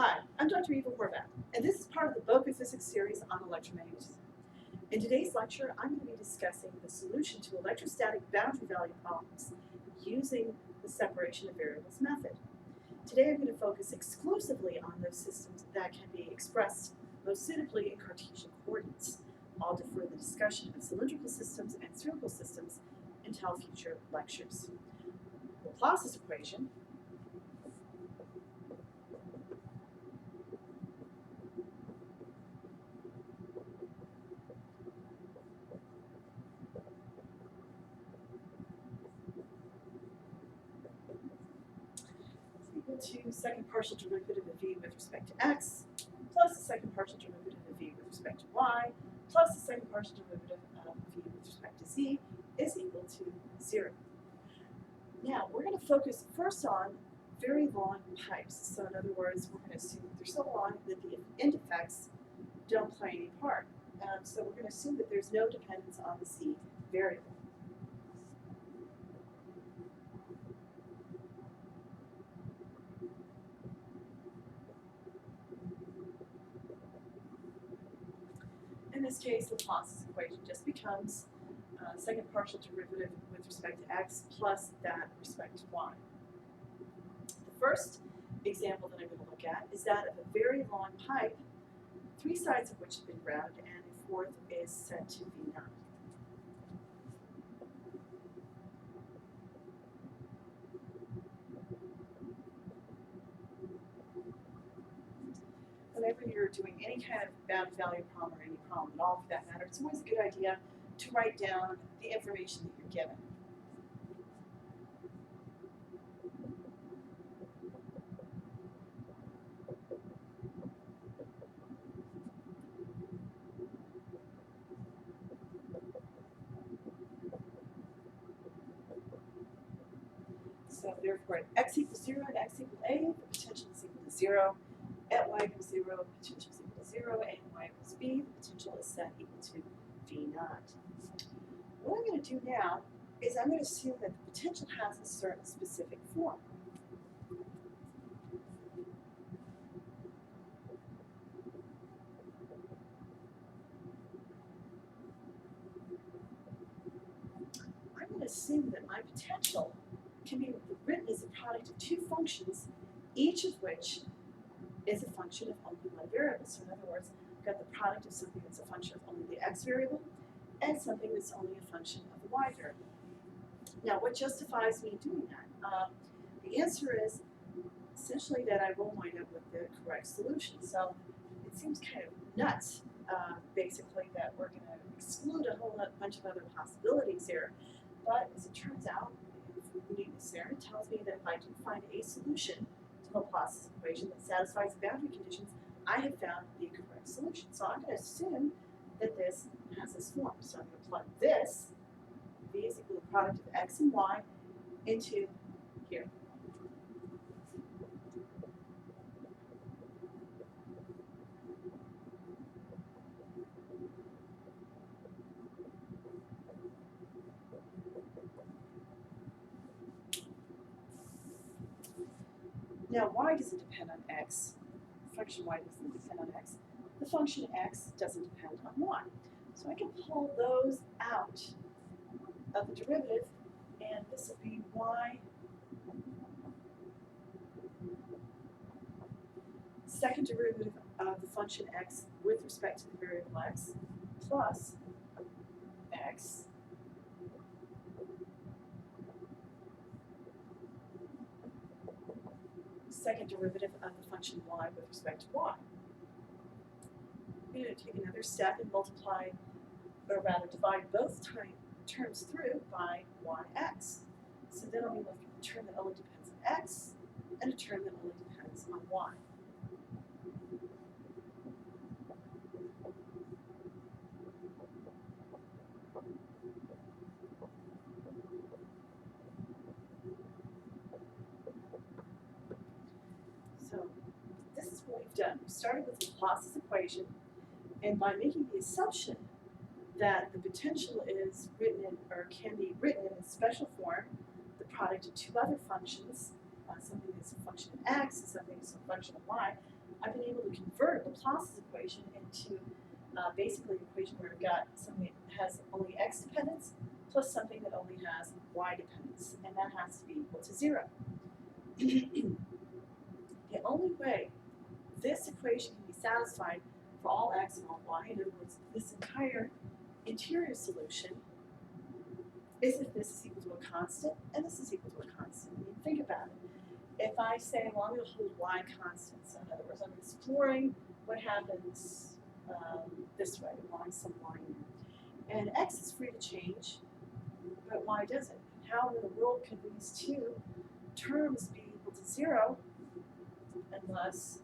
Hi, I'm Dr. Eva Horvath, and this is part of the BocaPhysics series on electromagnetism. In today's lecture, I'm going to be discussing the solution to electrostatic boundary value problems using the separation of variables method. Today I'm going to focus exclusively on those systems that can be expressed most suitably in Cartesian coordinates. I'll defer the discussion of cylindrical systems and spherical systems until future lectures. Laplace's equation equal to second partial derivative of v with respect to x, plus the second partial derivative of v with respect to y, plus the second partial derivative of v with respect to z is equal to 0. Now, we're going to focus first on very long pipes. So in other words, we're going to assume that they're so long that the end effects don't play any part. So we're going to assume that there's no dependence on the z variable. In this case, Laplace's equation just becomes second partial derivative with respect to x plus that with respect to y. The first example that I'm going to look at is that of a very long pipe, 3 sides of which have been grounded, and a fourth is set to V0. Whenever you're doing any kind of boundary value problem or any problem at all for that matter, it's always a good idea to write down the information that you're given. So therefore at x equals 0 and x equals a, the potential is equal to 0. At y equals 0, the potential is equal to 0, and y equals b, the potential is set equal to V0. What I'm going to do now is I'm going to assume that the potential has a certain specific form. I'm going to assume that my potential can be written as a product of 2 functions, each of which is a function of only one variable. So in other words, I've got the product of something that's a function of only the x variable and something that's only a function of the y variable. Now, what justifies me doing that? The answer is essentially that I will wind up with the correct solution. So it seems kind of nuts, basically, that we're going to exclude a whole bunch of other possibilities here. But as it turns out, if reading this there, it tells me that if I do find a solution to Laplace's equation that satisfies the boundary conditions, I have found the correct solution. So I'm going to assume that this has this form. So I'm going to plug this, v is equal to the product of x and y, into here. Now, y doesn't depend on x. The function y doesn't depend on x. The function x doesn't depend on y. So I can pull those out of the derivative, and this will be y second derivative of the function x with respect to the variable x plus x second derivative of the function y with respect to y. I'm going to take another step and multiply, or rather divide both terms through by yx. So then I'll be left with a term that only depends on x and a term that only depends on y. So this is what we've done. We started with Laplace's equation, and by making the assumption that the potential is written in, or can be written in a special form, the product of 2 other functions, something that's a function of x and something that's a function of y, I've been able to convert Laplace's equation into basically an equation where I've got something that has only x dependence plus something that only has y dependence, and that has to be equal to 0. The only way this equation can be satisfied for all x and all y, in other words, this entire interior solution, is if this is equal to a constant and this is equal to a constant. I mean, think about it. If I say, well, I'm going to hold y constant, so in other words, I'm exploring what happens this way along some line here. And x is free to change, but y doesn't. How in the world can these two terms be equal to 0 unless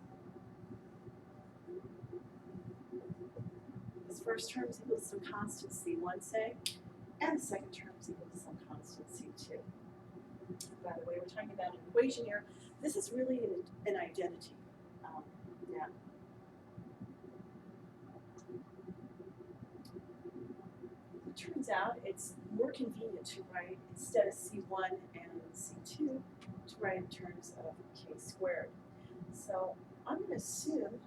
this first term is equal to some constant c1, say, and the second term is equal to some constant c2. By the way, we're talking about an equation here. This is really an identity. Yeah. It turns out it's more convenient to write, instead of c1 and c2, to write in terms of k squared. So I'm going to assume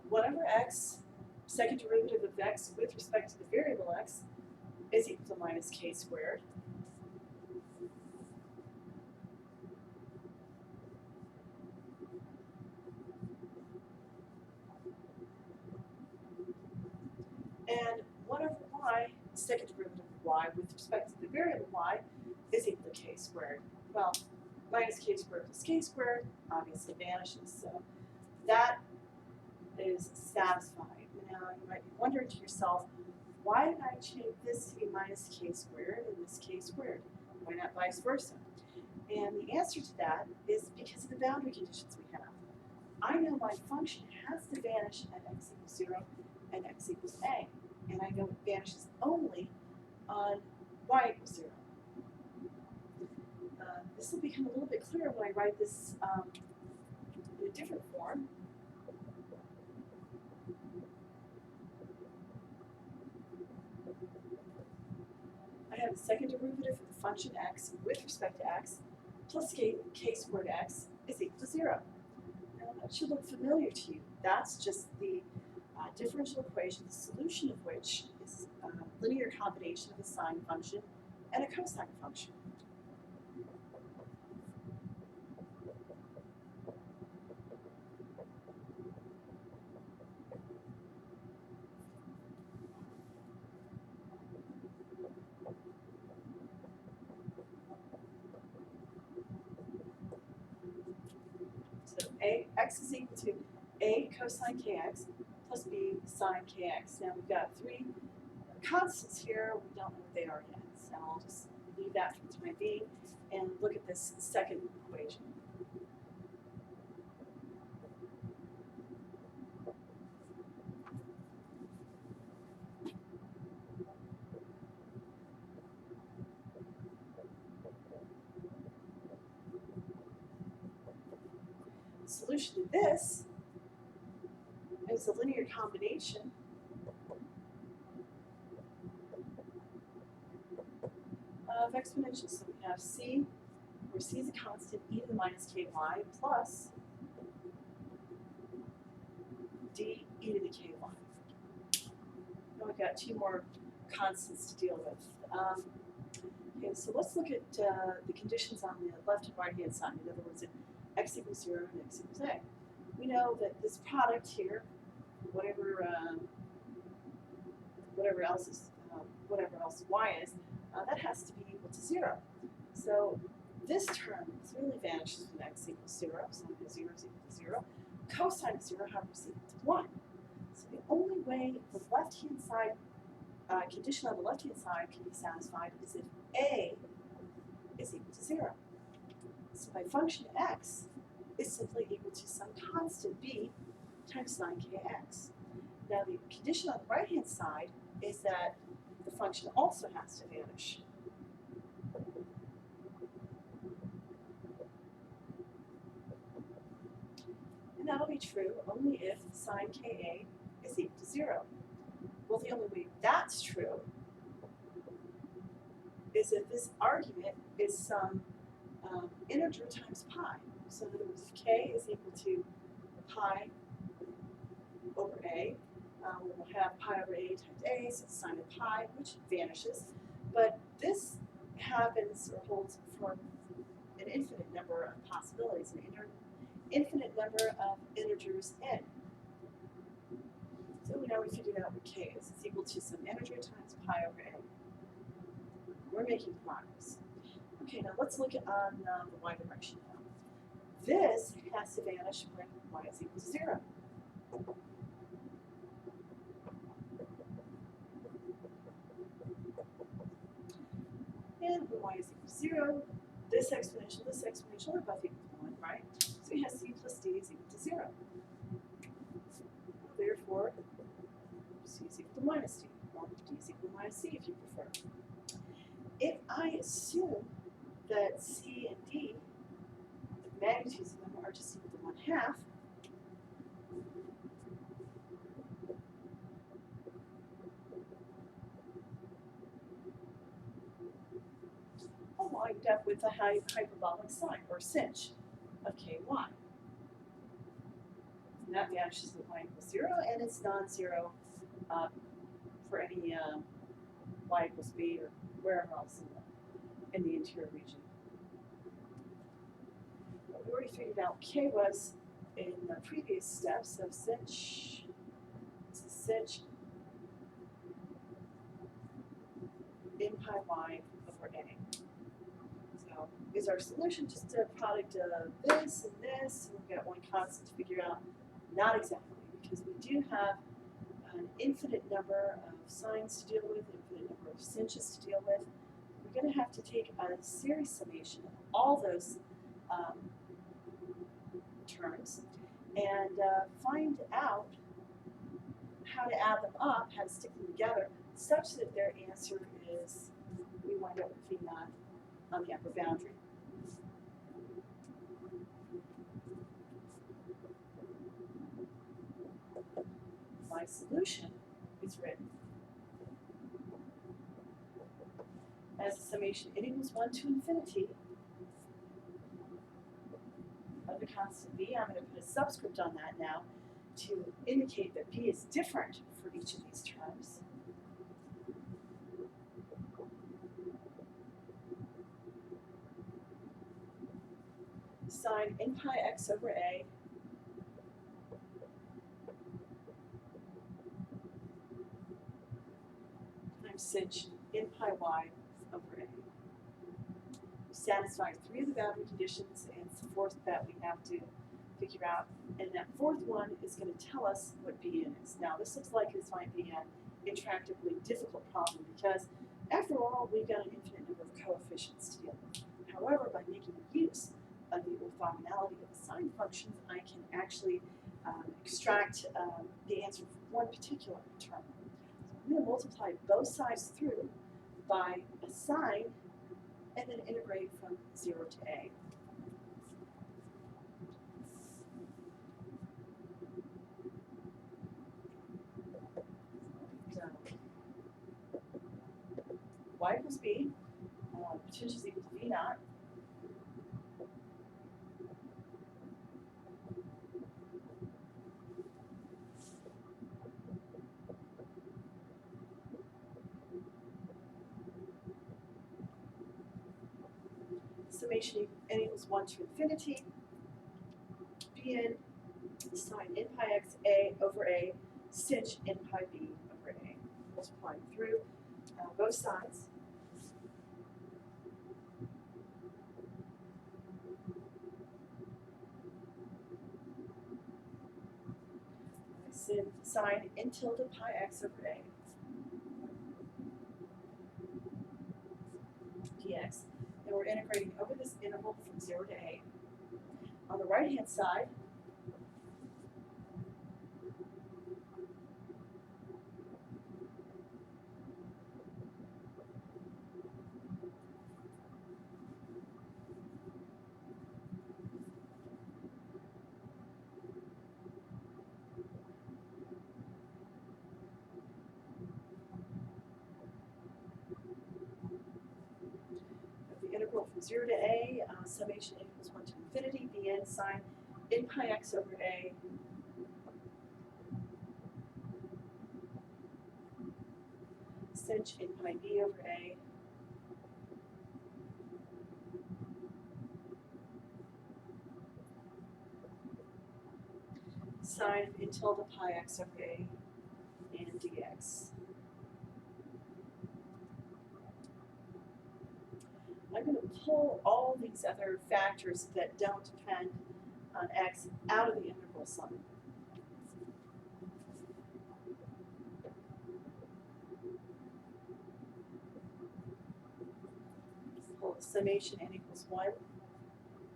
whatever x, second derivative of x with respect to the variable x, is equal to minus k squared. And whatever y, second derivative of y with respect to the variable y, is equal to k squared. Well, minus k squared plus k squared obviously vanishes, so that is satisfied. Now, you might be wondering to yourself, why did I change this to be minus k squared and this k squared? Why not vice versa? And the answer to that is because of the boundary conditions we have. I know my function has to vanish at x equals 0 and x equals a, and I know it vanishes only on y equals 0. This will become a little bit clearer when I write this in a different form. I have the second derivative of the function x with respect to x plus k squared x is equal to 0. Now, that should look familiar to you. That's just the differential equation, the solution of which is a linear combination of a sine function and a cosine function. So x is equal to a cosine kx plus b sine kx. Now we've got three constants here. We don't know what they are yet, so I'll just leave that for the time being and look at this second equation. The solution to this is a linear combination of exponentials. So we have c, where c is a constant, e to the minus ky plus d e to the ky. Now we've got two more constants to deal with. Okay, so let's look at the conditions on the left and right hand side. In other words, at x equals 0 and x equals a. We know that this product here, whatever else y is, that has to be equal to 0. So this term clearly vanishes when x equals 0, so 0 is equal to 0. Cosine of 0, however, is equal to 1. So the only way the left-hand side condition on the left-hand side can be satisfied is if a is equal to 0. So my function x is simply equal to some constant b times sine kx. Now the condition on the right-hand side is that the function also has to vanish. And that'll be true only if sine ka is equal to 0. Well, the only way that's true is if this argument is some integer times pi. So in other words, if k is equal to pi over a, we'll have pi over a times a, so it's sine of pi, which vanishes. But this happens or holds for an infinite number of possibilities, an infinite number of integers n. So now we figured out what k is. It's equal to some integer times pi over a. We're making progress. Okay, now let's look on the y direction now. This has to vanish when y is equal to 0. And when y is equal to 0, this exponential are both equal to 1, right? So we have c plus d is equal to 0. Therefore, c is equal to minus d, or d is equal to minus c if you prefer. If I assume that c and d, the magnitudes of them are just equal to 1/2, I'll wind up with a hyperbolic sign, or sinh, of ky. And that vanishes at y equals 0, and it's non-zero for any y equals b or wherever else in the interior region. But we already figured out k was in the previous steps of sinh in pi y over a. So is our solution just a product of this and this, and we've got one constant to figure out? Not exactly, because we do have an infinite number of sines to deal with, infinite number of singes to deal with. We're going to have to take a series summation of all those terms and find out how to add them up, how to stick them together, such that their answer is, we wind up with V naught on the upper boundary. My solution is written as a summation n equals 1 to infinity of the constant b. I'm going to put a subscript on that now to indicate that b is different for each of these terms. Sine n pi x over a times sinh n pi y over a. We satisfy 3 of the boundary conditions, and it's the 4th that we have to figure out. And that 4th one is going to tell us what Bn is. Now, this looks like this might be an intractably difficult problem because, after all, we've got an infinite number of coefficients to deal with. However, by making use of the orthogonality of the sine functions, I can actually extract the answer for one particular term. So I'm going to multiply both sides through by a sine and then integrate from 0 to a. Y equals b, potential is equal to V naught. Summation n equals 1 to infinity. Bn sine n pi x a over a sinh n pi b over a. Multiplying through both sides. Sine n tilde pi x over a dx. And we're integrating over this interval from 0 to a. On the right-hand side, 0 to a, summation n equals 1 to infinity, bn sine n pi x over a sinh n pi b over a sine n tilde pi x over a and dx. I'm going to pull all these other factors that don't depend on x out of the integral sum. Pull summation n equals 1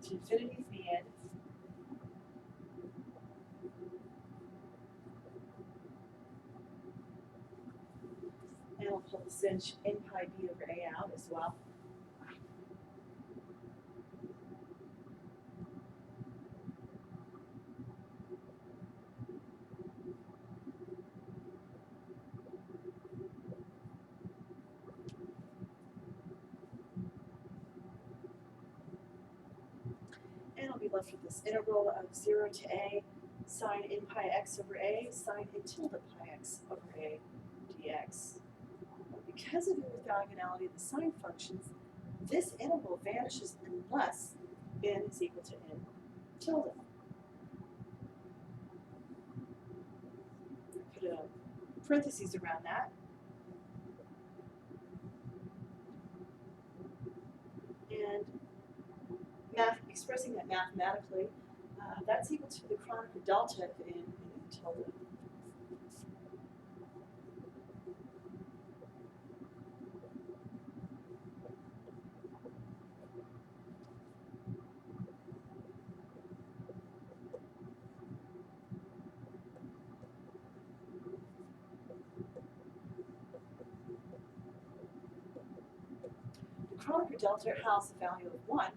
to infinity bn and I'll pull the sinh n pi b over a out as well. And I'll be left with this integral of 0 to a sine n pi x over a sine n tilde pi x over a dx. Because of the orthogonality of the sine functions, this integral vanishes unless n is equal to n tilde. Put a parentheses around that. And expressing that mathematically, that's equal to the Kronecker delta of n and n tilde. The Kronecker delta has the value of 1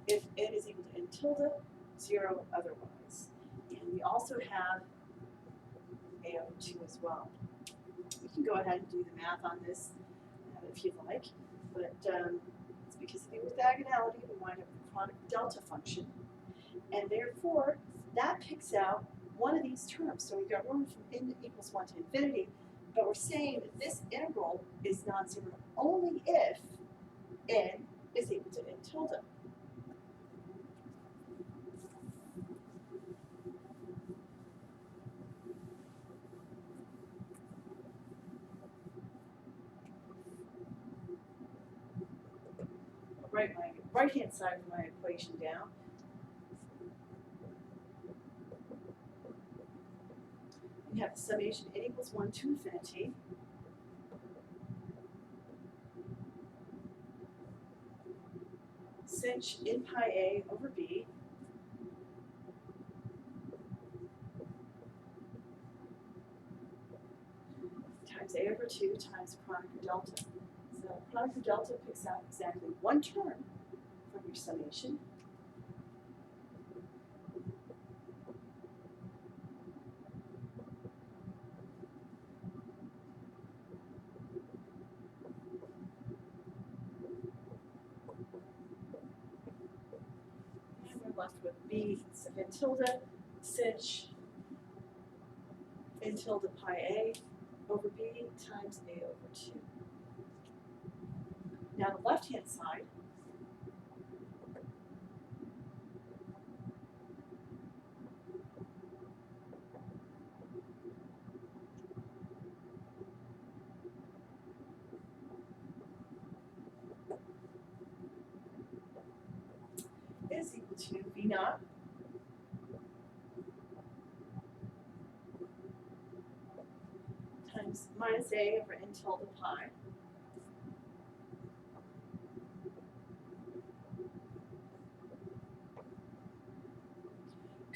if n is equal to n tilde, 0 otherwise. And we also have a over 2 as well. You can go ahead and do the math on this if you'd like, but it's because of the orthogonality we wind up with the Kronecker delta function, and therefore that picks out one of these terms. So we've got room from n equals 1 to infinity, but we're saying that this integral is non-zero only if n is equal to n tilde. I'll write my right-hand side of my equation down. We have the summation n equals 1 to infinity sinh n pi a over b times a over 2 times Kronecker delta. So Kronecker delta picks out exactly one term from your summation. And we're left with b sub n tilde sinh n tilde pi a over b times a over 2. Now the left-hand side, is equal to v naught times minus a over n tilde pi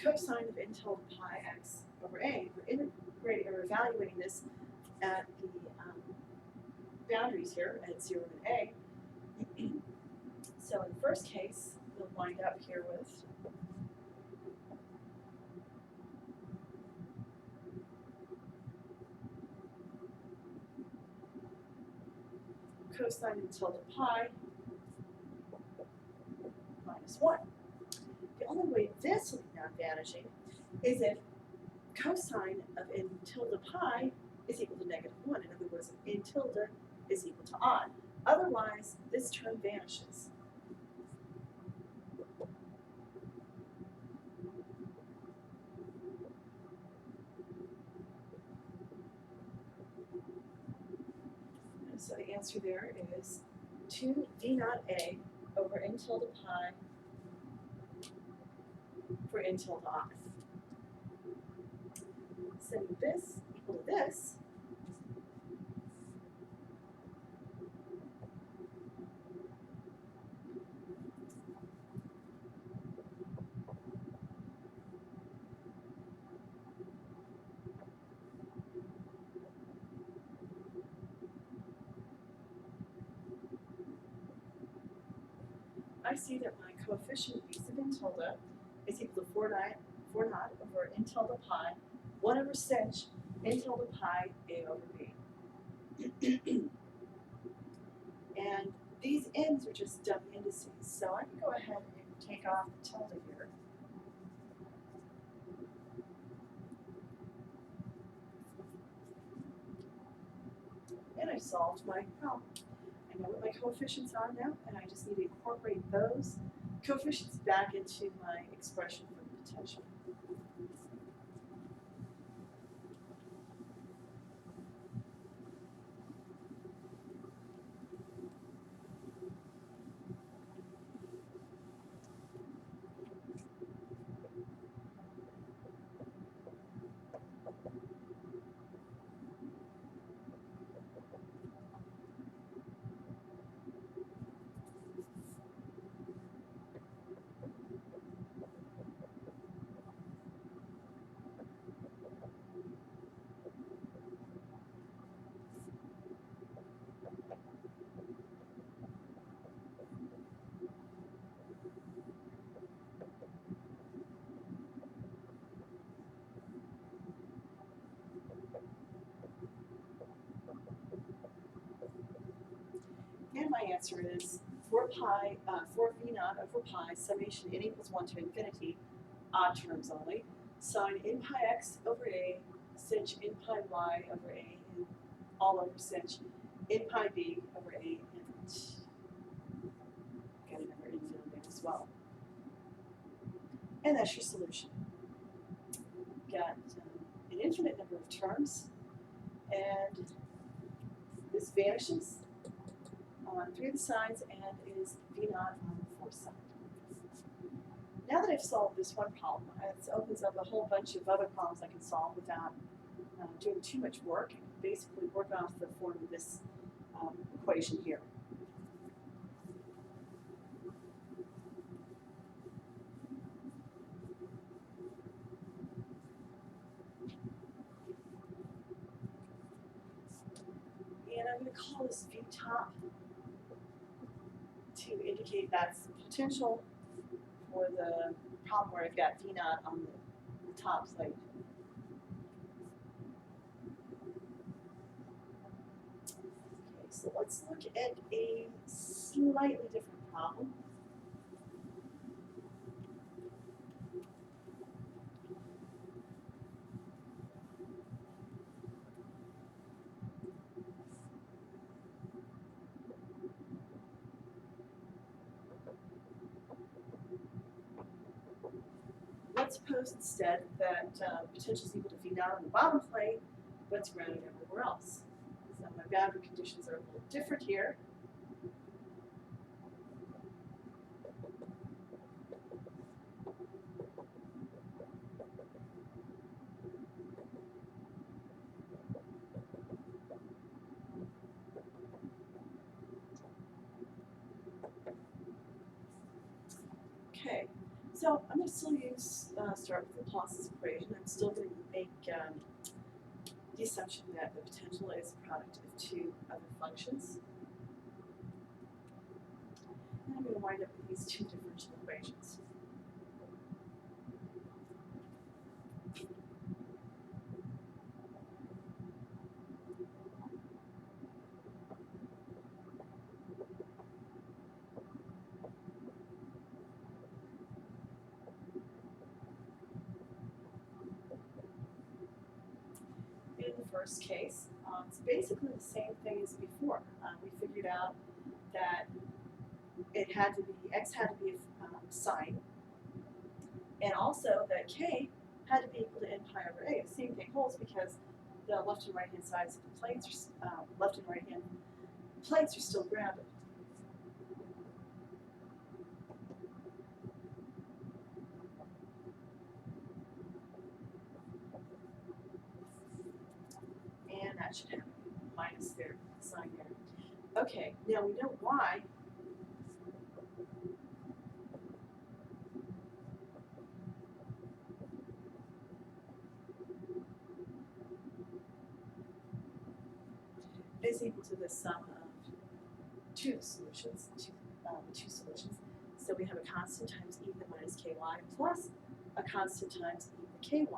cosine of n tilde pi x over a. We're integrating or evaluating this at the boundaries here at 0 and a. So in the first case, we'll wind up here with cosine n tilde pi minus 1. The only way this will be non-vanishing is if cosine of n tilde pi is equal to negative 1. In other words, if n tilde is equal to odd. Otherwise, this term vanishes. And so the answer there is 2 v naught a over n tilde pi for n tilde odd. Setting this equal to this, I see that my coefficient b sub n tilde is equal to 4 naught over n tilde pi 1 over sinh n tilde pi a over b. And these n's are just dumb indices, so I can go ahead and take off the tilde here. And I solved my problem. I know what my coefficients are now, and I just need to incorporate those coefficients back into my expression for the potential. And my answer is 4 v naught over pi, summation n equals 1 to infinity, odd terms only, sine n pi x over a, sinh n pi y over a, and all over sinh n pi b over a, and got another infinite there as well. And that's your solution. Got an infinite number of terms, and this vanishes on 3 of the sides and is v naught on the 4th side. Now that I've solved this one problem, it opens up a whole bunch of other problems I can solve without doing too much work. I can basically work off the form of this equation here. And I'm going to call this v top to indicate that's the potential for the problem where I've got v naught on the top plate. Okay, so let's look at a slightly different problem. Let's suppose instead that potential is equal to v naught on the bottom plate, but it's grounded everywhere else. So my boundary conditions are a little different here. Okay, so I'm going to still use start with the Laplace's equation. I'm still going to make the assumption that the potential is a product of 2 other functions. And I'm going to wind up with these 2 differential equations. in the first case, it's basically the same thing as before. We figured out that it had to be, x had to be a sine, and also that k had to be equal to n pi over a. The same thing holds because the left and right hand sides of the plates, left and right hand plates are still grounded. And that should have a minus there, sign there. Okay, now we know y is equal to the sum of two solutions, two solutions. So we have a constant times e to the minus ky plus a constant times e to the ky.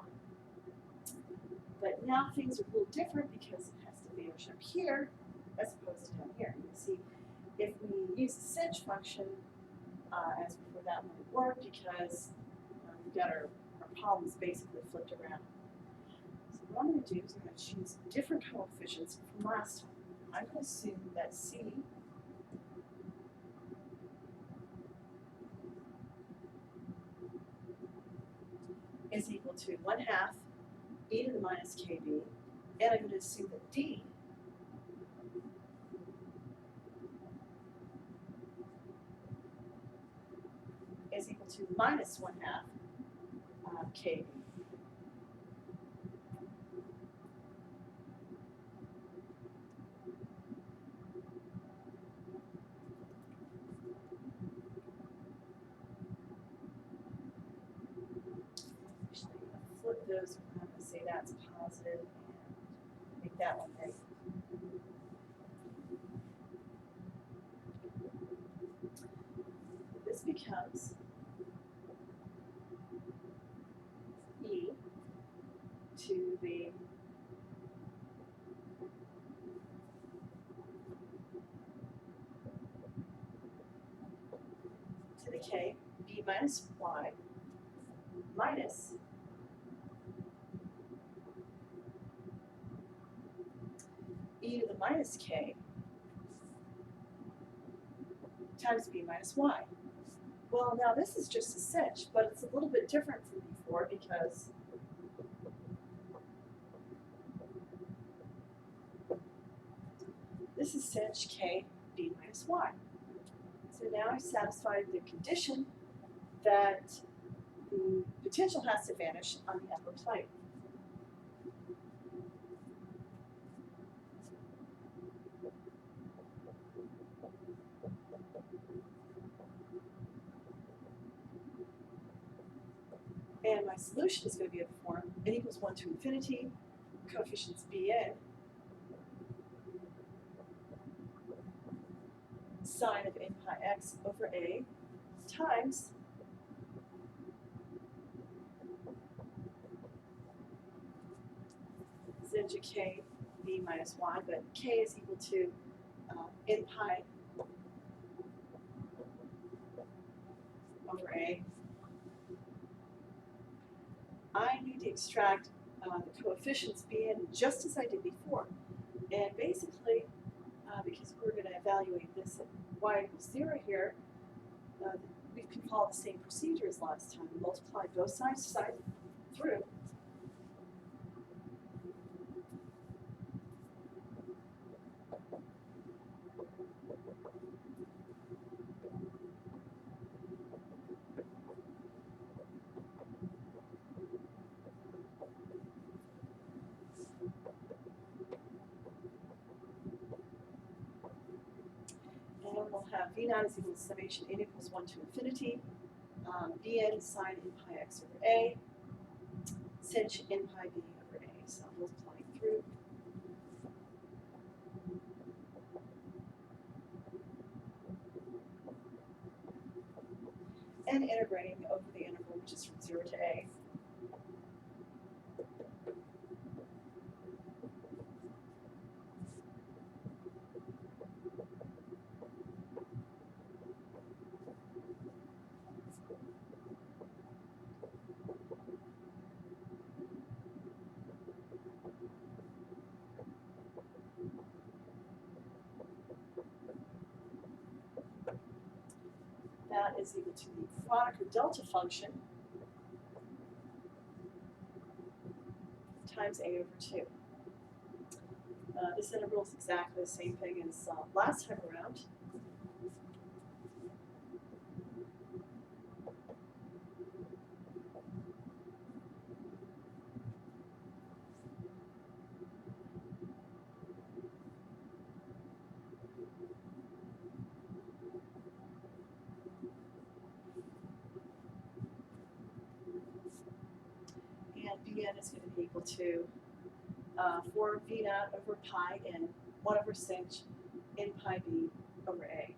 But now things are a little different because it has to vanish up here as opposed to down here. You can see if we use the sinh function as before, that won't work because we've got our problems basically flipped around. So what I'm going to do is I'm going to choose different coefficients from last time. I'm going to assume that c is equal to 1/2 e to the minus kb, and I'm going to assume that d is equal to minus 1/2 kb. Flip those, I'm going to say that's positive and make that one negative. This becomes e to the k, b minus y minus e to the minus k times b minus y. Well, now this is just a sinh, but it's a little bit different from before because this is sinh k b minus y. So now I've satisfied the condition that the potential has to vanish on the upper plate. And my solution is going to be of the form n equals 1 to infinity, coefficients bn, sine of n pi x over a times sinh k b minus y, but k is equal to n pi over a. I need to extract the coefficients bn just as I did before. And basically, because we're going to evaluate this at y equals 0 here, we can follow the same procedure as last time. We multiply both sides through. And we'll have v naught is equal to summation n equals 1 to infinity, bn sine n pi x over a, sinh n pi b over a. So I'm multiplying through. And integrating over the interval, which is from 0 to a. is equal to the product or delta function times A over 2. This integral is exactly the same thing as last time around. And Bn is going to be equal to 4 V naught over pi n, 1 over sinh n pi b over a.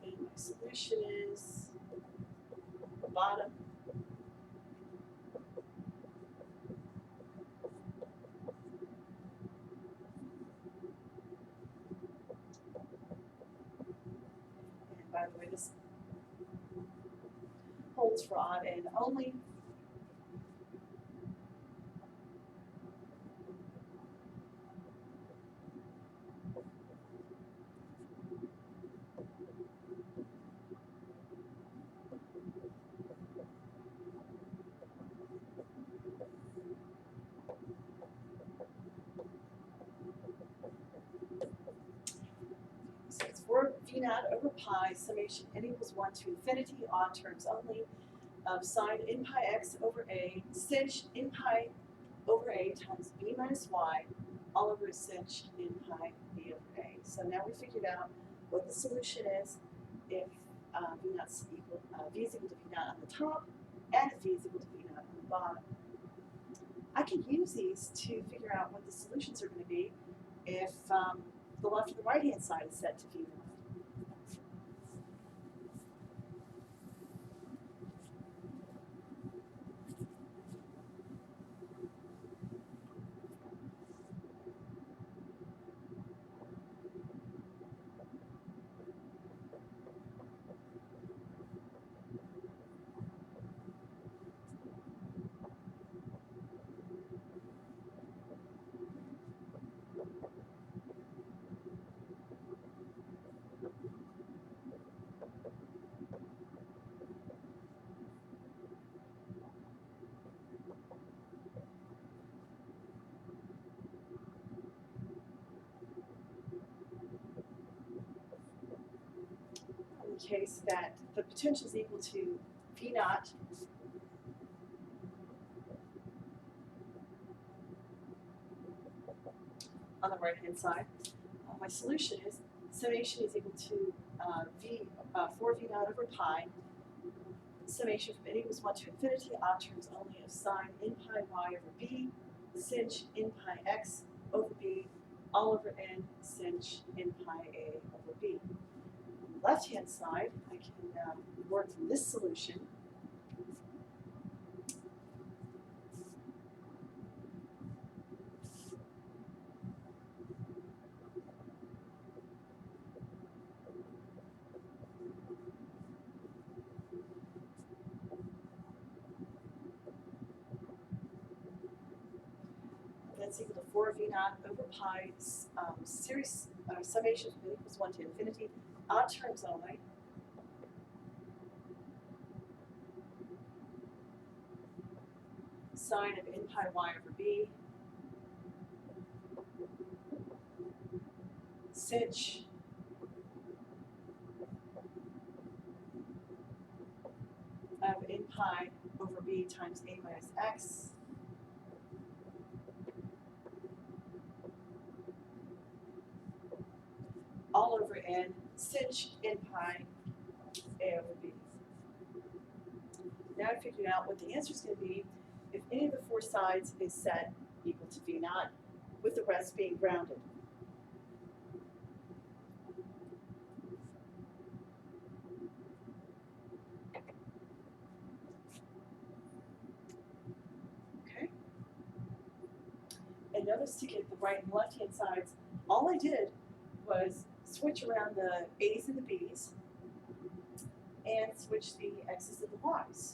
And my solution is the bottom. And by the way, this holds for odd n only. So it's 4 V naught over pi, summation n equals 1 to infinity, odd terms only, of sine n pi x over a, sinh n pi over a times b minus y, all over sinh n pi b over a. So now we figured out what the solution is if v is equal to v naught on the top and if v is equal to v naught on the bottom. I can use these to figure out what the solutions are going to be if the left and the right hand side is set to v naught. In the case that the potential is equal to V naught on the right hand side, my solution is summation is equal to 4 V naught over pi, summation from n equals 1 to infinity, odd terms only of sine n pi y over b, sinh n pi x over b, all over n sinh n pi a over b. On the left hand side, I can work from this solution. That's equal to 4 V naught over pi, series summation from n equals 1 to infinity, odd terms only. Sine of n pi y over b, sinh of n pi over b times a minus x, all over n sinh n pi a over b. Now I figured out what the answer is going to be if any of the four sides is set equal to V naught, with the rest being grounded. Okay. And notice to get the right and left hand sides, all I did was switch around the A's and the B's and switch the X's and the Y's.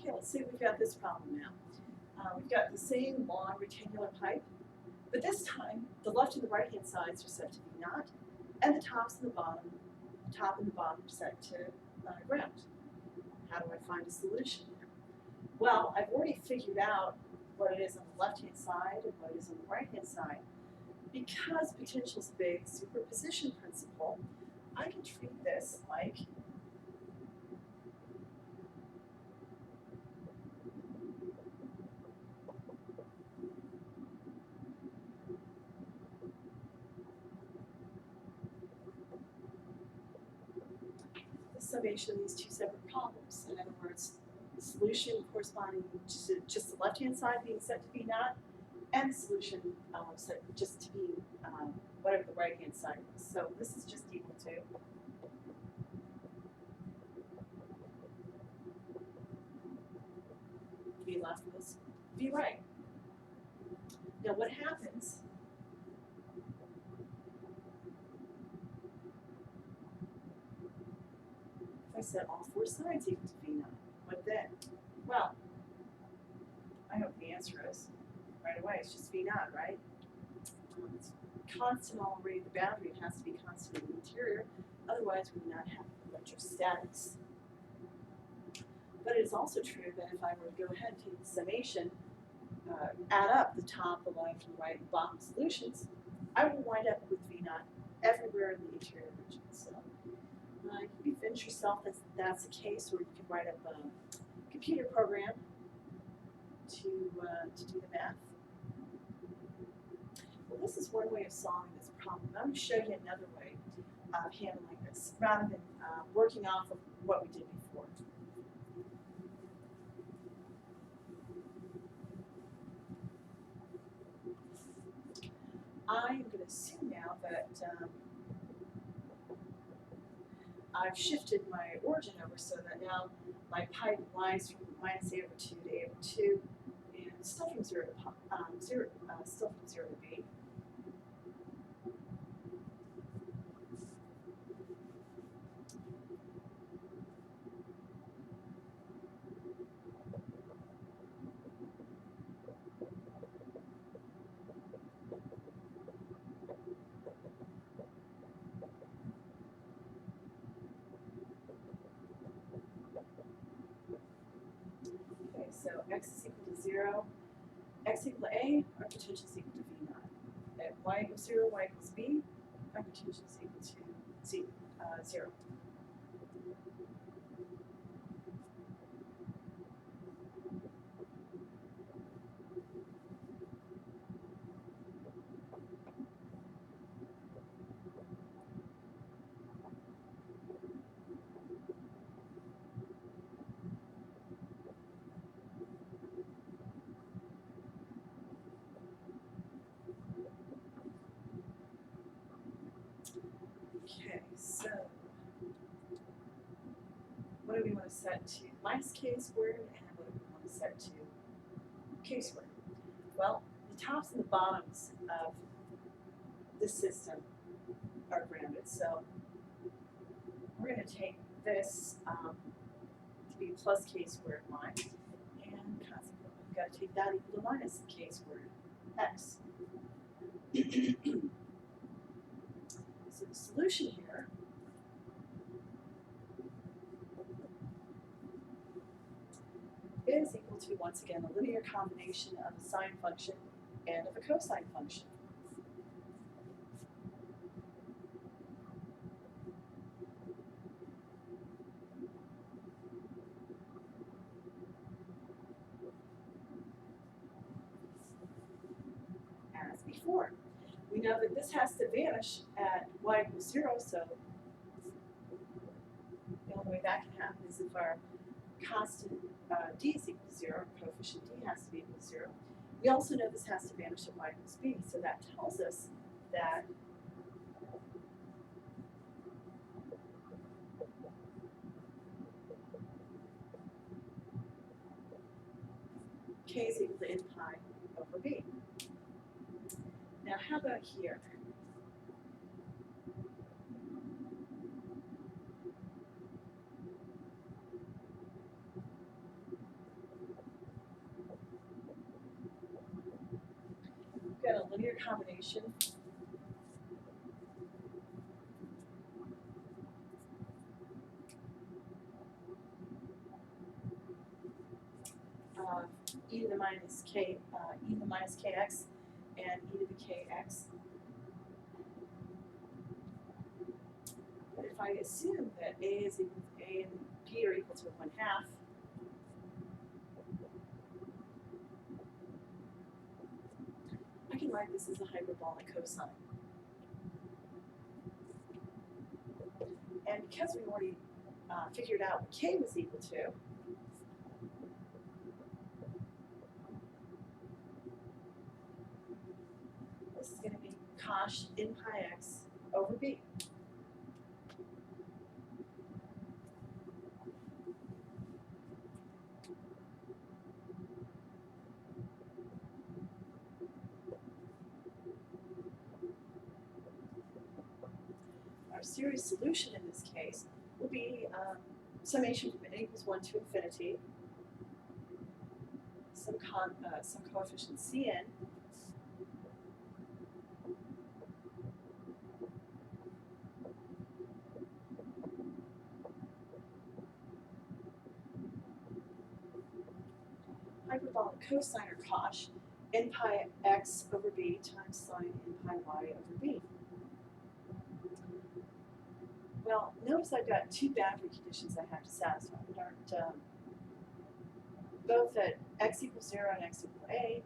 Okay, let's see, we've got this problem now. We've got the same long rectangular pipe, but this time the left and the right hand sides are set to V naught, and the top and the bottom are set to ground. How do I find a solution here? Well, I've already figured out what it is on the left hand side and what it is on the right hand side. Because potential's big superposition principle, I can treat this like the summation of these two separate problems. In other words, the solution corresponding to just the left-hand side being set to be naught, and the solution set just to be whatever the right-hand side is. So this is just equal to V left plus V right. Now what happens if I set all four sides equal to V naught? What then? Well, I hope the answer is right away. It's just V naught, right? It's constant already at the boundary. It has to be constant in the interior. Otherwise, we would not have electrostatics. But it is also true that if I were to go ahead and take the summation, add up the top, the left, and right, and bottom solutions, I will wind up with V naught everywhere in the interior region. So you can convince yourself that that's the case, or you can write up a computer program to do the math. Well, this is one way of solving this problem. I'm going to show you another way of handling this, rather than working off of what we did before. I'm going to assume now that I've shifted my origin over so that now my pipe lies from minus A over 2 to A over 2, and still from 0 to B. Okay, so x is equal to 0, x equal to A, our potential is equal to V naught. At y equals 0, y equals B, our potential is equal to 0. Okay, so what do we want to set to minus k squared, and what do we want to set to k squared? Well, the tops and the bottoms of this system are grounded, so we're going to take this to be plus k squared y, and consequently we've got to take that equal to minus k squared x. So the solution here is equal to, once again, a linear combination of a sine function and of a cosine function. As before, we know that this has to vanish at y equals 0, so the only way that can happen is if our constant d is equal to 0, coefficient d has to be equal to 0. We also know this has to vanish at y equals b, so that tells us that k is equal to n pi over b. Now how about here? combination of e to the minus kx and e to the kx. But if I assume that a and b are equal to 1/2, I can write this as a hyperbolic cosine. And because we already figured out what k was equal to, this is going to be cosh in pi x over b. Our series solution in this case will be summation from n equals 1 to infinity, some coefficient Cn, hyperbolic cosine or cosh n pi x over b times sine n pi y over b. Well, notice I've got two boundary conditions I have to satisfy that aren't both at x equals 0 and x equals a,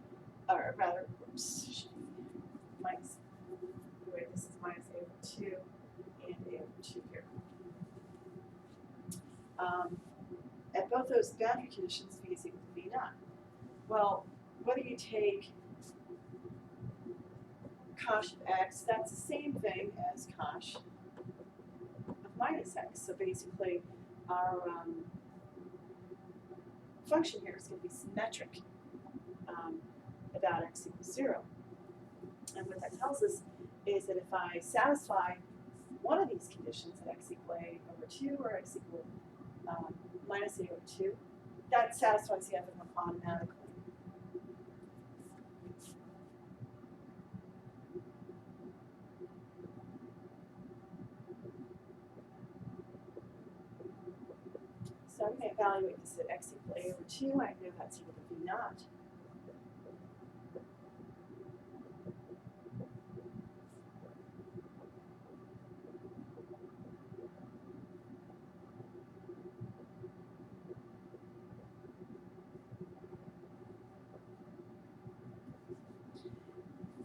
or rather, oops, should be minus, anyway, this is minus a over 2 and a over 2 here. At both those boundary conditions, v is equal to v naught. Well, whether you take cosh of x, that's the same thing as cosh of minus x. So basically, our function here is going to be symmetric about x equals 0. And what that tells us is that if I satisfy one of these conditions at x equal a over 2 or x equal minus a over 2, that satisfies the other one automatically. So I'm going to evaluate this at x equal a over 2. I know that's equal to v naught.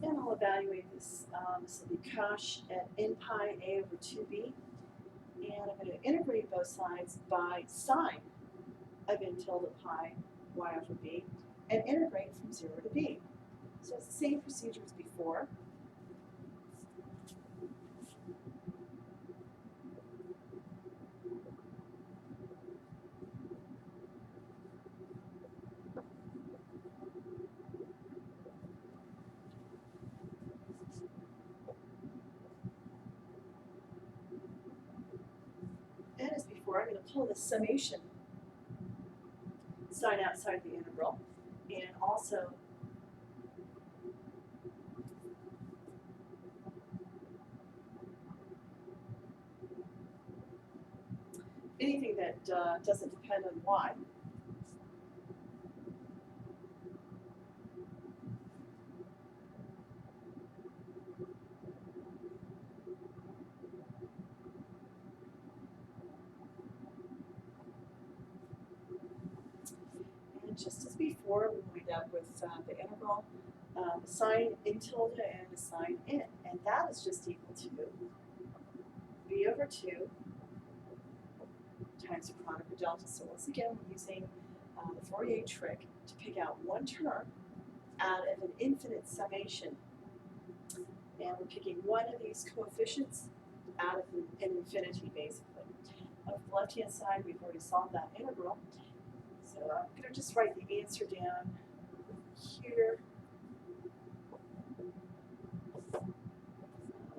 Then I'll evaluate this. This will be cosh at n pi a over 2b. And I'm going to integrate both sides by sine of n tilde pi y over b, and integrate from 0 to b. So it's the same procedure as before. And as before, I'm going to pull the summation sign outside the integral, and also anything that doesn't depend on y. And just as before, we wind up with the integral, sine n tilde and a sine n. And that is just equal to b over 2 times the product of delta. So once again, we're using the Fourier trick to pick out one term out of an infinite summation. And we're picking one of these coefficients out of an infinity, basically. On the left-hand side, we've already solved that integral. So I'm going to just write the answer down here.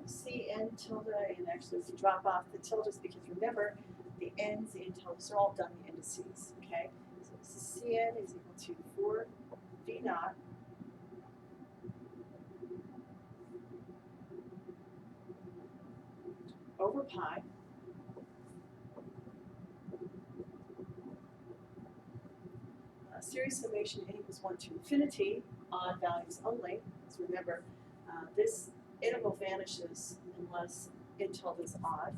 Cn tilde, and actually if you drop off the tildes, because remember, the n's and tildes are all done in indices, okay? So this is Cn is equal to 4 v naught over pi series summation n equals 1 to infinity, odd values only. So remember, this interval vanishes unless n tilde is odd.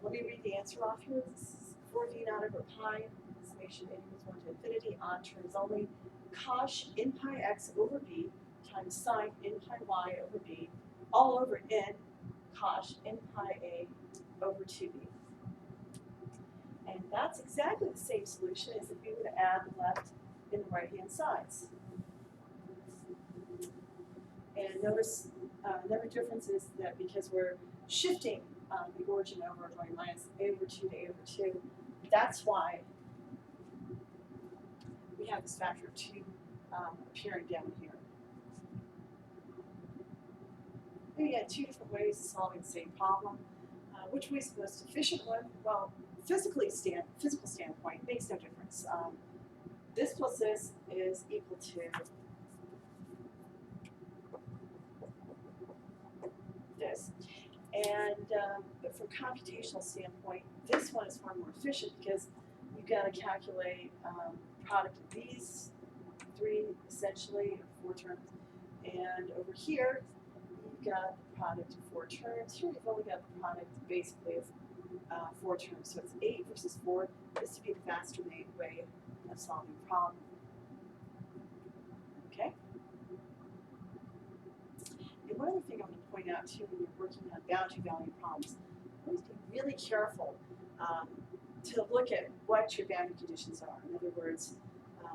Let me read the answer off here. This is 4v naught over pi, summation n equals 1 to infinity, odd terms only, cosh n pi x over b times sine n pi y over b, all over n cosh n pi a over 2b. And that's exactly the same solution as if we were to add the left and the right-hand sides. And notice another difference is that because we're shifting the origin over, going minus a over 2 to a over 2, that's why we have this factor of 2 appearing down here. And again, two different ways of solving the same problem. Which way is the most efficient one? Well, physical standpoint, it makes no difference. This plus this is equal to this. And but from a computational standpoint, this one is far more efficient because you've got to calculate product of these three, essentially, 4 terms. And over here, you've got the product of 4 terms. Here you've only got the product basically of 4 terms. So it's 8 versus 4. This would be the faster way of solving the problem. Okay? And one other thing I want to point out too when you're working on boundary value problems, always be really careful to look at what your boundary conditions are. In other words,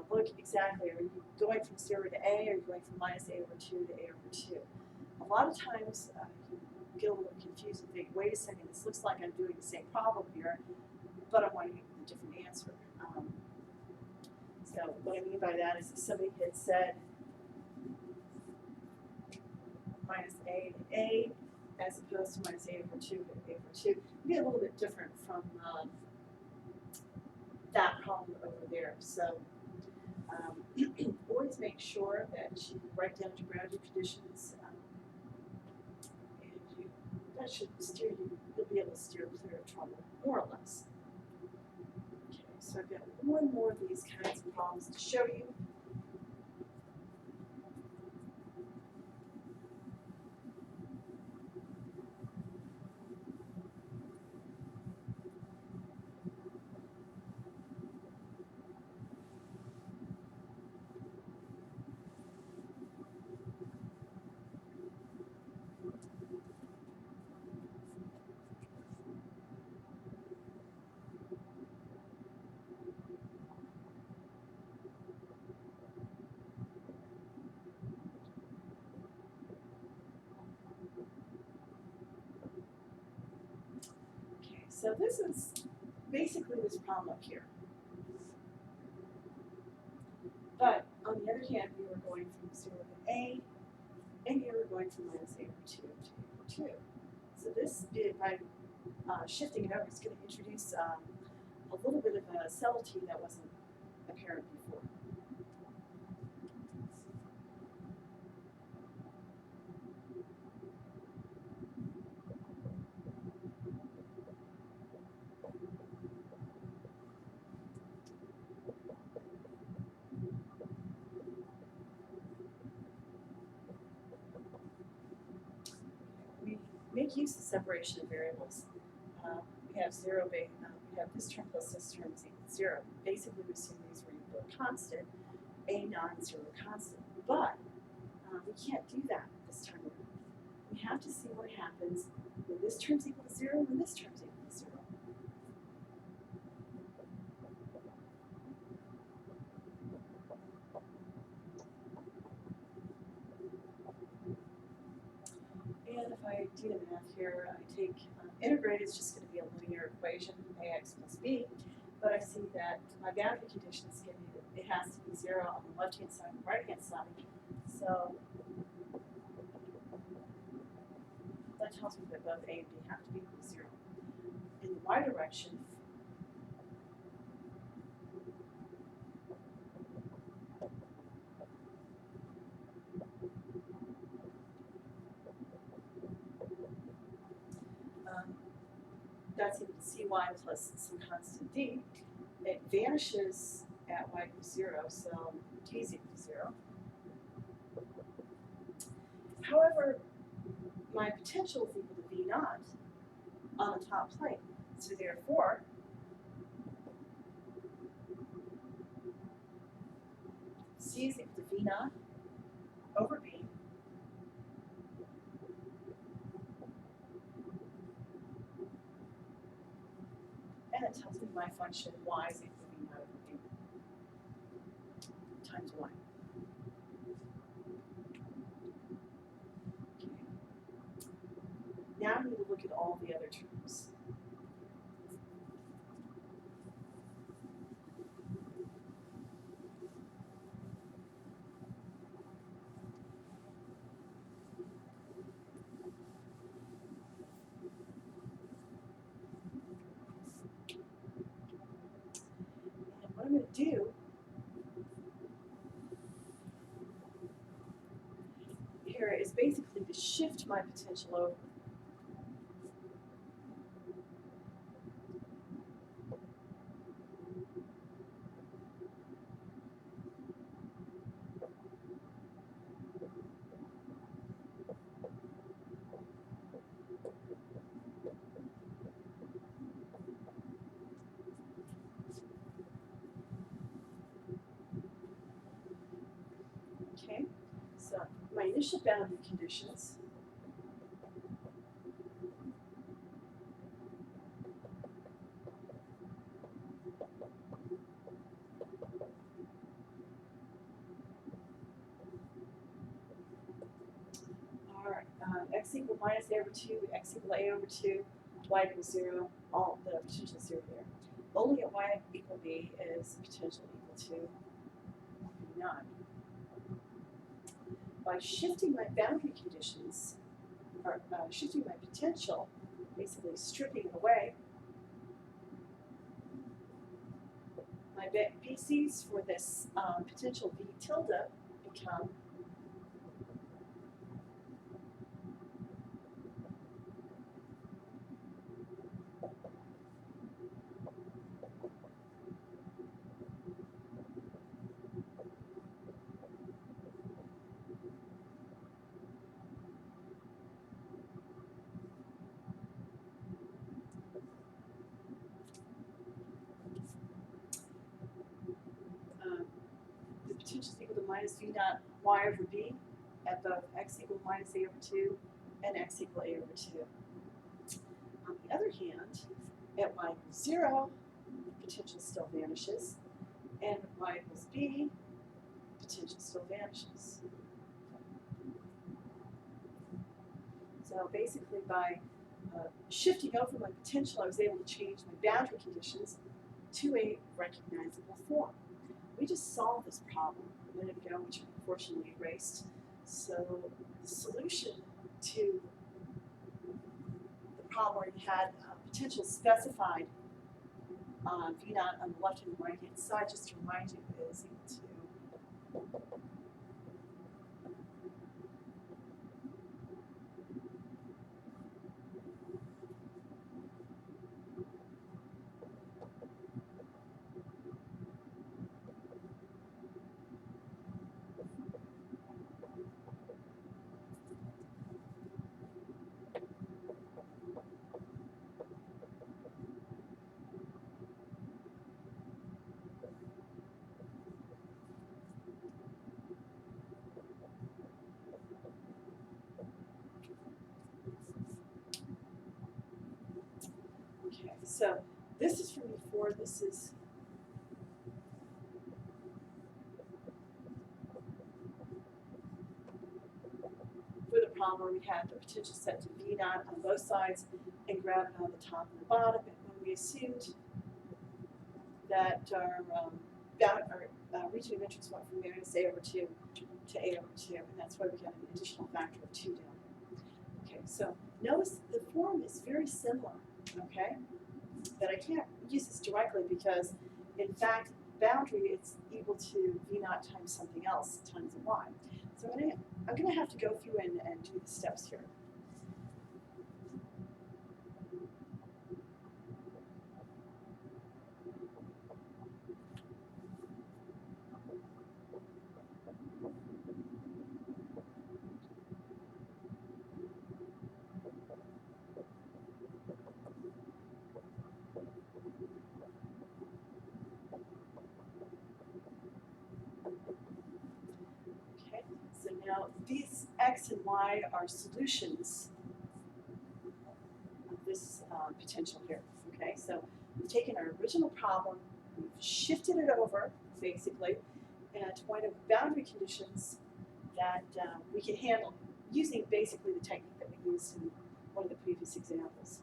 look exactly, are you going from 0 to a, or are you going from minus a over 2 to a over 2? A lot of times you get a little confused and think, wait a second, this looks like I'm doing the same problem here, but I want to get a different answer. So what I mean by that is if somebody had said minus a to a as opposed to minus a over 2 to a over 2, it'd be a little bit different from that problem over there. So always make sure that you write down your boundary conditions, and that should steer you. You'll be able to steer clear of trouble, more or less. Okay, so I've got one more of these kinds of problems to show you. So this is basically this problem up here. But on the other hand, we were going from 0 to a, and here we're going from minus a over 2 to a over 2. So this, by shifting it over, is going to introduce a little bit of a subtlety that wasn't apparent before. Make use of separation of variables. We have we have this term plus this term is equal to 0. Basically, we assume these were equal to constant, a non-zero constant. But we can't do that this time around. We have to see what happens when this term's equal to 0 and when this term's equal to 0. And if I do the math here, I take integrate is just going to be a linear linear equation, ax plus b, but I see that my boundary conditions give me that it has to be 0 on the left-hand side and the right-hand side. So that tells me that both a and b have to be equal to 0. In the y direction, that's equal to cy plus some constant d. It vanishes at y equals 0, so t is equal to 0. However, my potential is equal to v naught on the top plane. So therefore, c is equal to v naught over b. And it tells me my function y is equal to v naught over b times 1. Okay. Now I need to look at all the other terms. And what I'm going to do here is basically to shift my potential over. Okay, so my initial boundary conditions are x equal minus a over 2, x equal a over 2, y equals 0, all the potential 0 there. Only at y equal b is potential equal to v naught. By shifting my boundary conditions, or shifting my potential, basically stripping it away, my BCs for this potential v tilde become the potential is equal to minus v naught y over b at both x equal minus a over 2 and x equal a over 2. On the other hand, at y equals 0, potential still vanishes, and at y equals b, potential still vanishes. So basically by shifting over my potential, I was able to change my boundary conditions to a recognizable form. We just solved this problem a minute ago, which I unfortunately erased. So the solution to the problem where you had potential specified v naught on the left and right hand side, just to remind you, is equal to okay, so this is from before, this is for the problem where we had the potential set to v naught on both sides and gravity on the top and the bottom. we assumed that our region of interest went from minus A over 2 to A over 2, and that's why we got an additional factor of 2 down. Okay, so notice the form is very similar, okay? But I can't use this directly because, in fact, boundary it's equal to V naught times something else times a y. So I'm gonna have to go through and do the steps here. Okay, so now these x and y are solutions of this potential here. Okay, so we've taken our original problem, we've shifted it over, basically, to point out boundary conditions that we can handle using basically the technique that we used in one of the previous examples.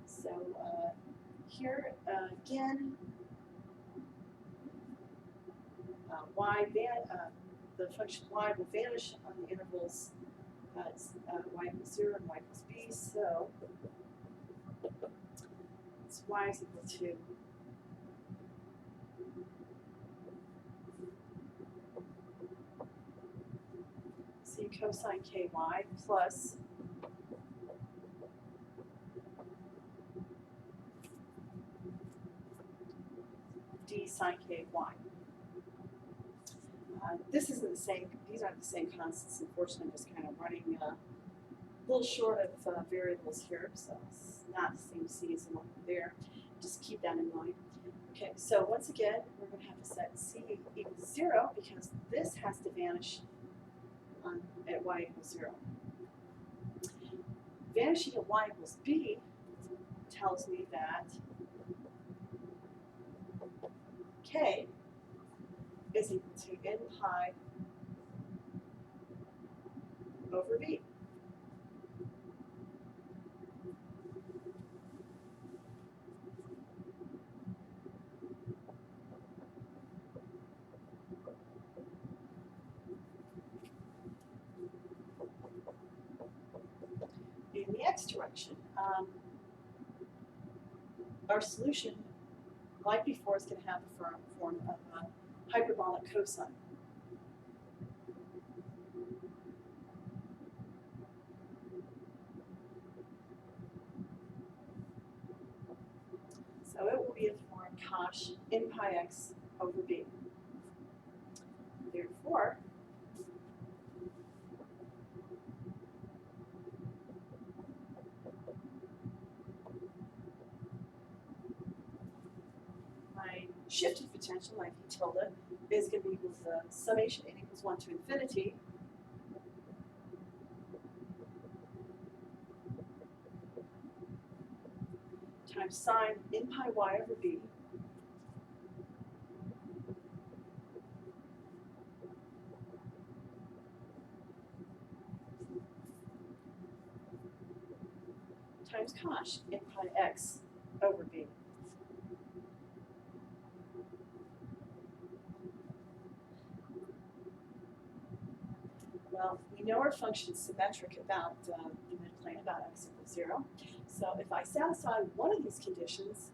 So here again, the function y will vanish on the intervals y equals 0 and y equals b, so it's y is equal to c cosine ky plus d sine ky. This isn't the same, these aren't the same constants, unfortunately. I'm just kind of running a little short of variables here, so it's not the same c as the one there. Just keep that in mind. Okay, so once again, we're going to have to set c equals 0 because this has to vanish at y equals 0. Vanishing at y equals b tells me that k is equal to n pi over b. In the x direction, our solution, like before, is going to have the form of a hyperbolic cosine. So it will be a form cosh n pi x over b. Therefore, my shifted potential, my v tilde, is going to be equal to summation n equals 1 to infinity times sine n pi y over b times cosh n pi x over b. Well, we know our function is symmetric about the midplane, about x equals 0. So if I satisfy one of these conditions,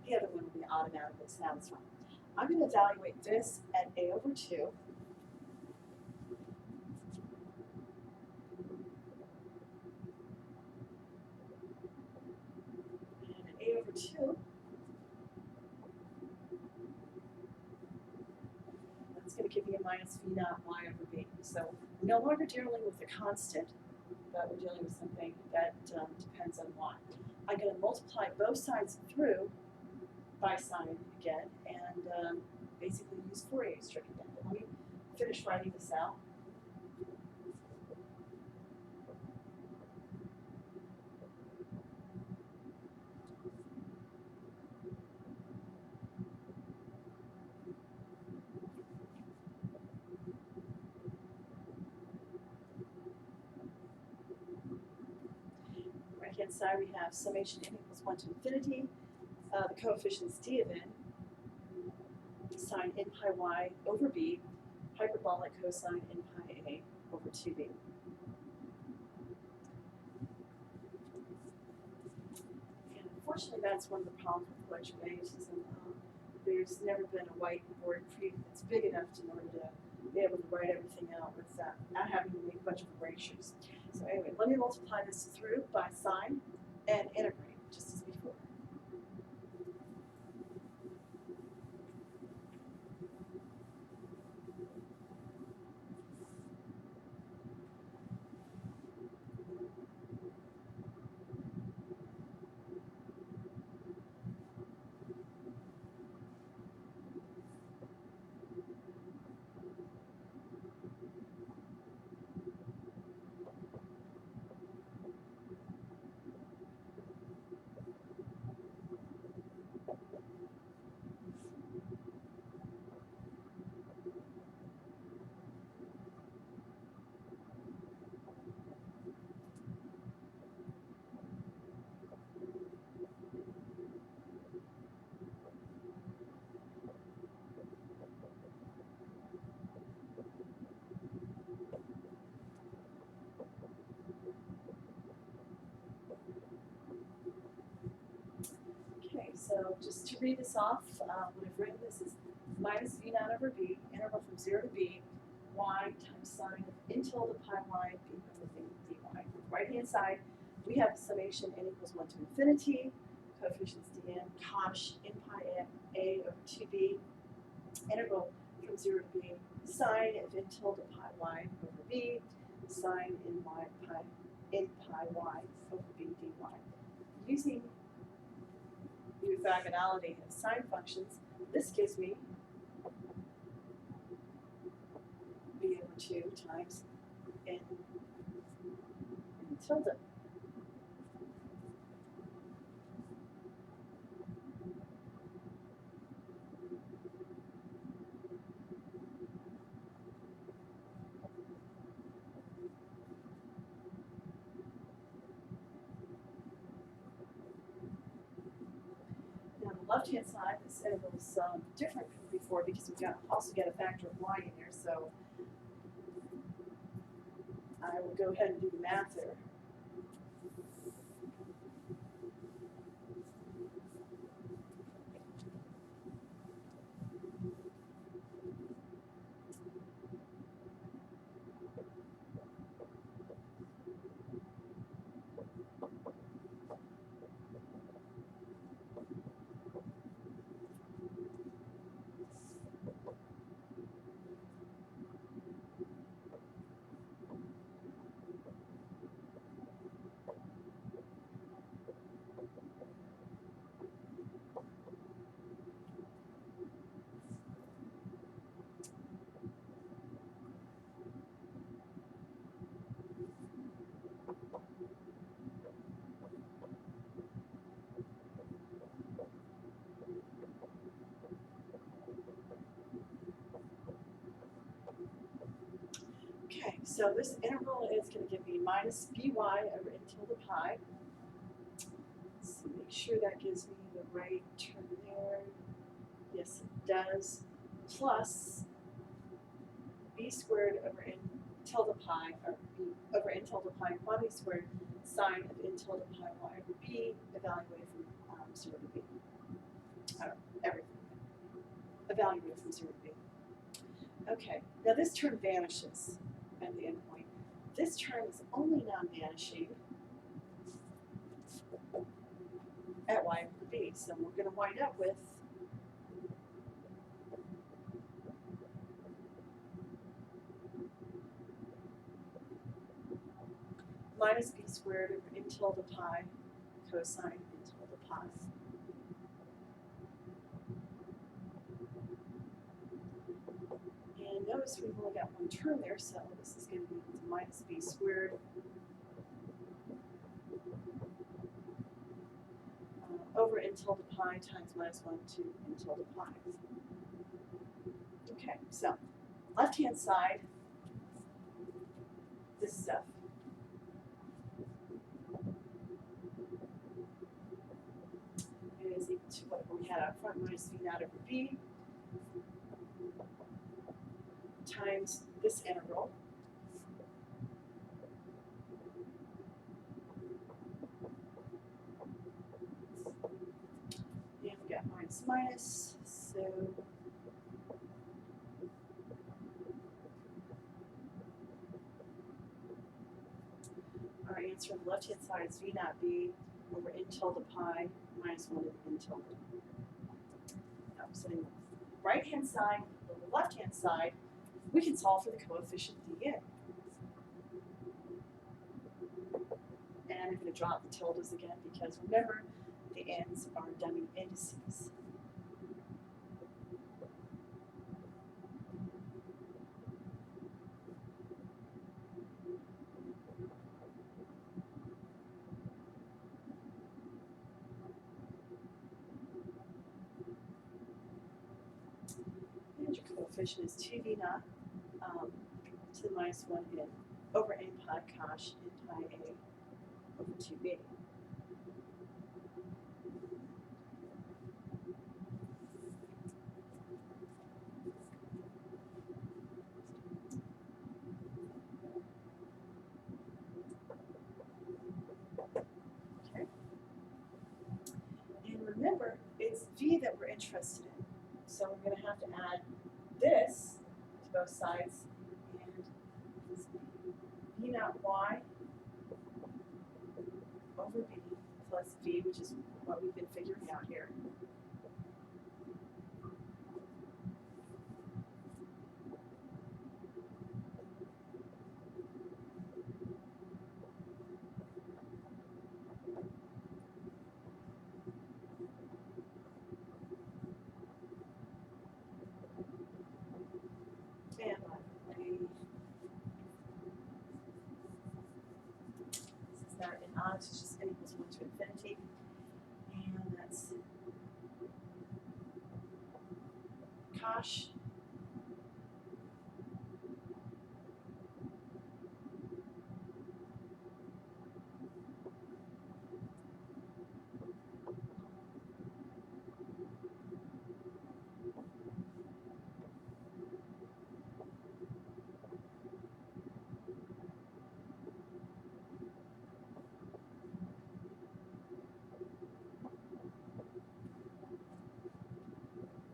the other one will be automatically satisfied. I'm going to evaluate this at a over 2. And at a over 2, that's going to give me a minus v naught y over b. So we're no longer dealing with a constant, but we're dealing with something that depends on y. I'm going to multiply both sides through by sine again, and basically use Fourier strip again. But let me finish writing this out. Right hand side we have summation n equals 1 to infinity the coefficients d of n, sine n pi y over b, hyperbolic cosine n pi a over 2b. And unfortunately, that's one of the problems with electromagnetism. There's never been a whiteboard that's big enough in order to be able to write everything out without not having to make a bunch of erasures. So anyway, let me multiply this through by sine and integrate, just as before. Okay, so just to read this off, what I've written this is minus v naught over b, integral from 0 to b, y times sine of n tilde pi y b everything dy. Right hand side, we have the summation n equals 1 to infinity, coefficients dn, cosh n pi a over 2b, integral from 0 to b, sine of n tilde pi y over b, sine n pi y over b dy. Using the orthogonality of sine functions, this gives me b over 2 times n tilde. Now on the left-hand side, this integral is different from before because we've also got a factor of y in there, so I will go ahead and do the math there. Okay, so this integral is going to give me minus by over n tilde pi. So make sure that gives me the right term there. Yes, it does. Plus b squared over n tilde pi, or b over n tilde pi quantity squared sine of n tilde pi y over b evaluated from 0 to b. Everything. Evaluated from 0 to b. Okay, now this term vanishes at the end point. This term is only non-vanishing at y over b, so we're going to wind up with minus b squared over n tilde pi cosine n tilde pi. And notice we've only got one term there, so this is going to be minus b squared over n tilde pi times minus 1 to n tilde pi. Okay, so left-hand side, this stuff. Is equal to whatever we had up front minus V naught over B times this integral. And we got minus minus, so our answer on the left-hand side is V naught B over n tilde pi minus 1 of n tilde. Now, setting the right-hand side or the left-hand side, we can solve for the coefficient dn. And I'm going to drop the tildes again because remember, the n's are dummy indices. And your coefficient is 2v naught to the minus 1 n over n pi cosh n pi a over 2b. Okay. And remember, it's v that we're interested in. So we're going to have to add this to both sides, and v naught y over b plus v, which is what we've been figuring out here. And this is not in odds, it's just n equals 1 to infinity. And that's cosh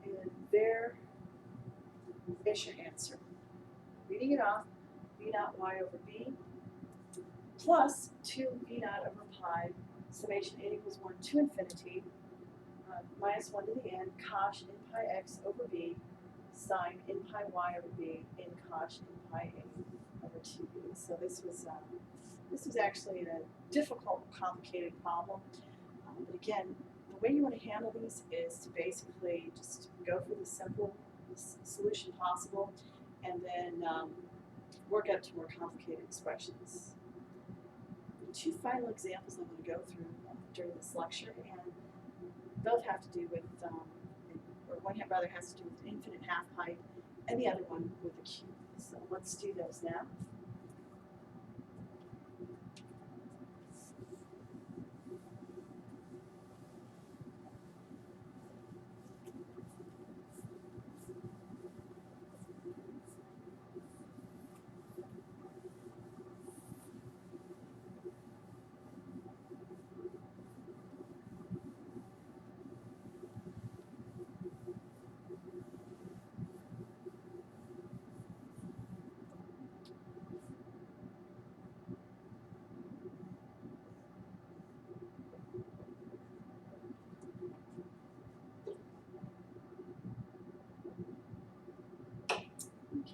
and there is your answer. Reading it off, v naught y over b plus 2 v naught over pi, summation n equals 1 to infinity, minus 1 to the n, cosh n pi x over b, sine n pi y over b, n cosh n pi a over 2b. So this was actually a difficult, complicated problem. But again, the way you want to handle these is to basically just go for the simple solution possible, and then work up to more complicated expressions. The two final examples I'm going to go through during this lecture, and both have to do with, or one rather has to do with an infinite half pipe, and the other one with a cube. So let's do those now.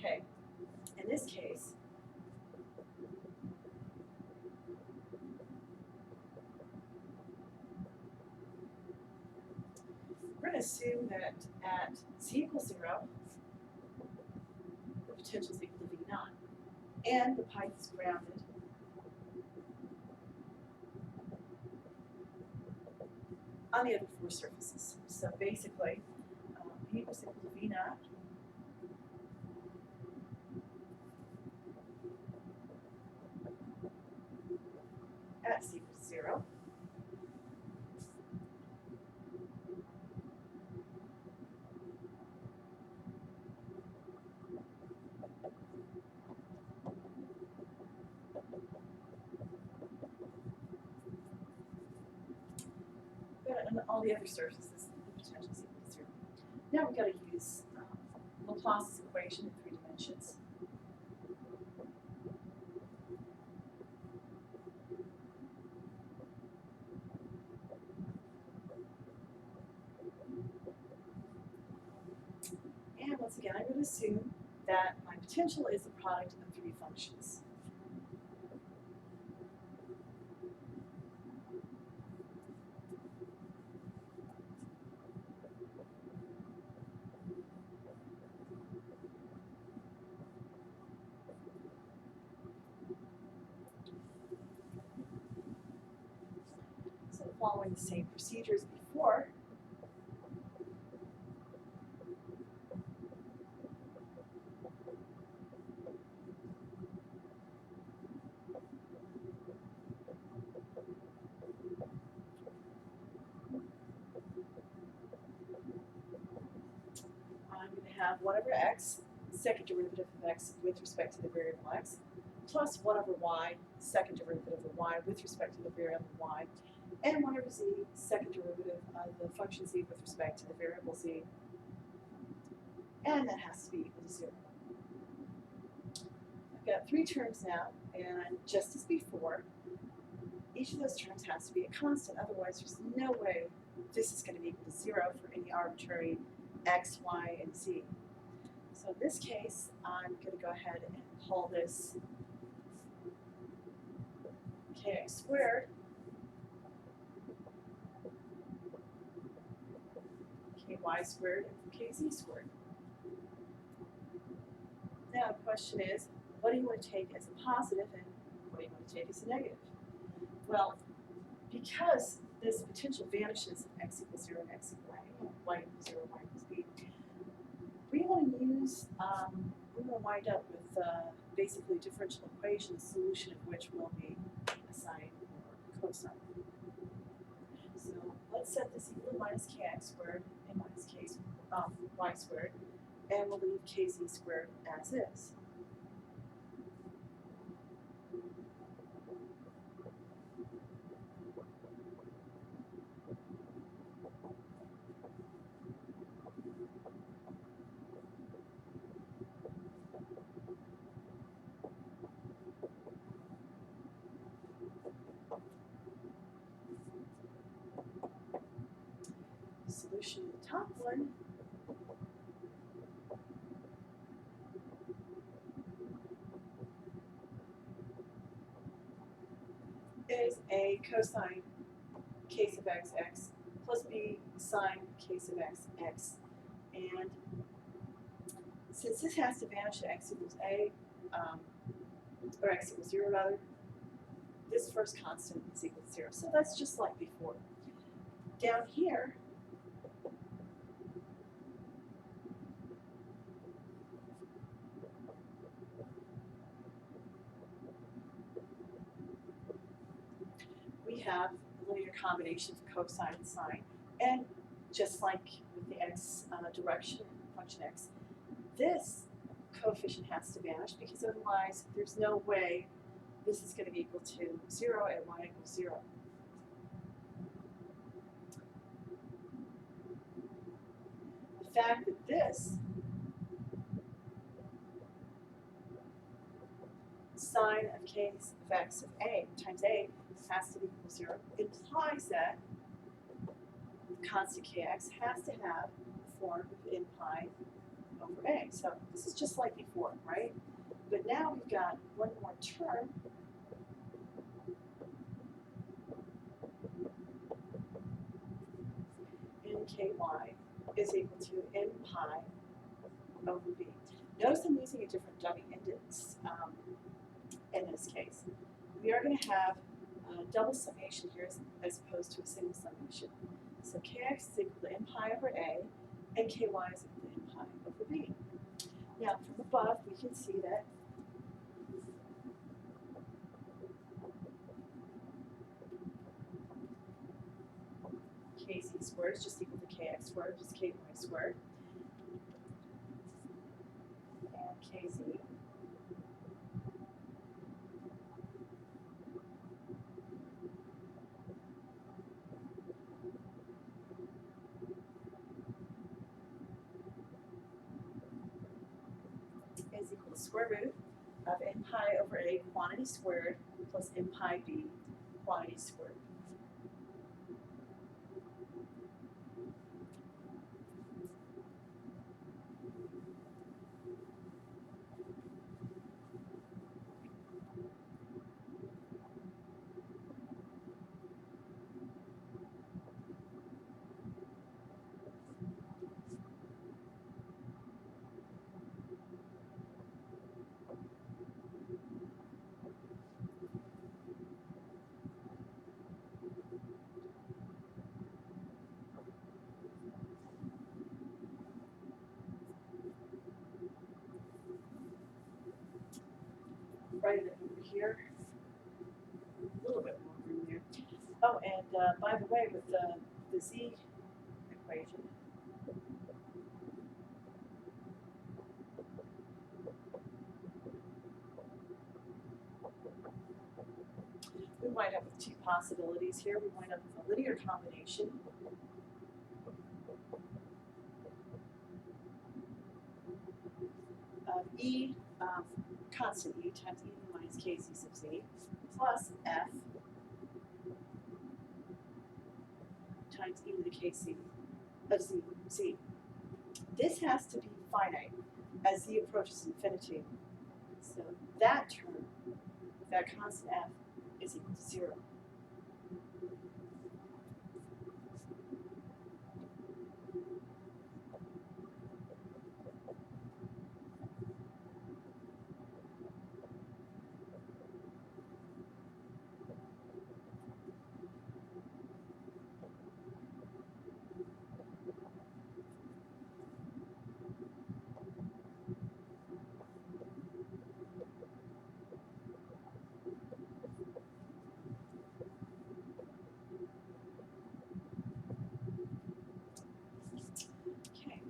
Okay, in this case, we're going to assume that at z equals 0, the potential is equal to v naught, and the pipe is grounded. On the other four surfaces. So basically, v equals equal to v naught at z equals 0. on all the other surfaces, the potential is equal to 0. Now we've got to use Laplace's equation in 3 dimensions. And once again, I'm going to assume that my potential is the product of 3 functions. So following the same procedure as before, I'm going to have 1 over x, second derivative of x with respect to the variable x, plus 1 over y, second derivative of y with respect to the variable y, and 1 over z, second derivative of the function z with respect to the variable z, and that has to be equal to 0. I've got 3 terms now, and just as before, each of those terms has to be a constant, otherwise there's no way this is going to be equal to 0 for any arbitrary x, y, and z. So in this case, I'm going to go ahead and call this kx squared, ky squared, and kz squared. Now the question is, what do you want to take as a positive and what do you want to take as a negative? Well, because this potential vanishes if x equals 0 and x equals a, y equals 0, y equals b, we want to use, we want to wind up with basically a differential equation, the solution of which will be a sine or cosine. So let's set this equal to minus kx squared and minus y squared, and we'll leave kz squared as is. Solution of the top one is a cosine case of x, x, plus b sine case of x, x. And since this has to vanish at x equals a, or x equals 0 rather, this first constant is equal to 0. So that's just like before. Down here, we have a linear combination of cosine and sine. And just like with the x direction function x, this coefficient has to vanish because otherwise there's no way this is going to be equal to 0 and y equals 0. The fact that this sine of k of x of a times a has to be equal to 0 implies that the constant kx has to have the form of n pi over a. So this is just like before, right? But now we've got one more term n ky is equal to n pi over b. Notice I'm using a different dummy index in this case. We are going to have a double summation here as opposed to a single summation. So kx is equal to n pi over a, and ky is equal to n pi over b. Now from above we can see that kz squared is just equal to kx squared, which is ky squared, and kz is equal to square root of n pi over a quantity squared plus n pi b quantity squared. Write it over here. A little bit more room there. Oh, and by the way, with the z equation, we wind up with two possibilities here. We wind up with a linear combination of e, constant e times e to the minus kz sub z plus f times e to the kc of z. This has to be finite as z approaches infinity. So that term, that constant f, is equal to 0.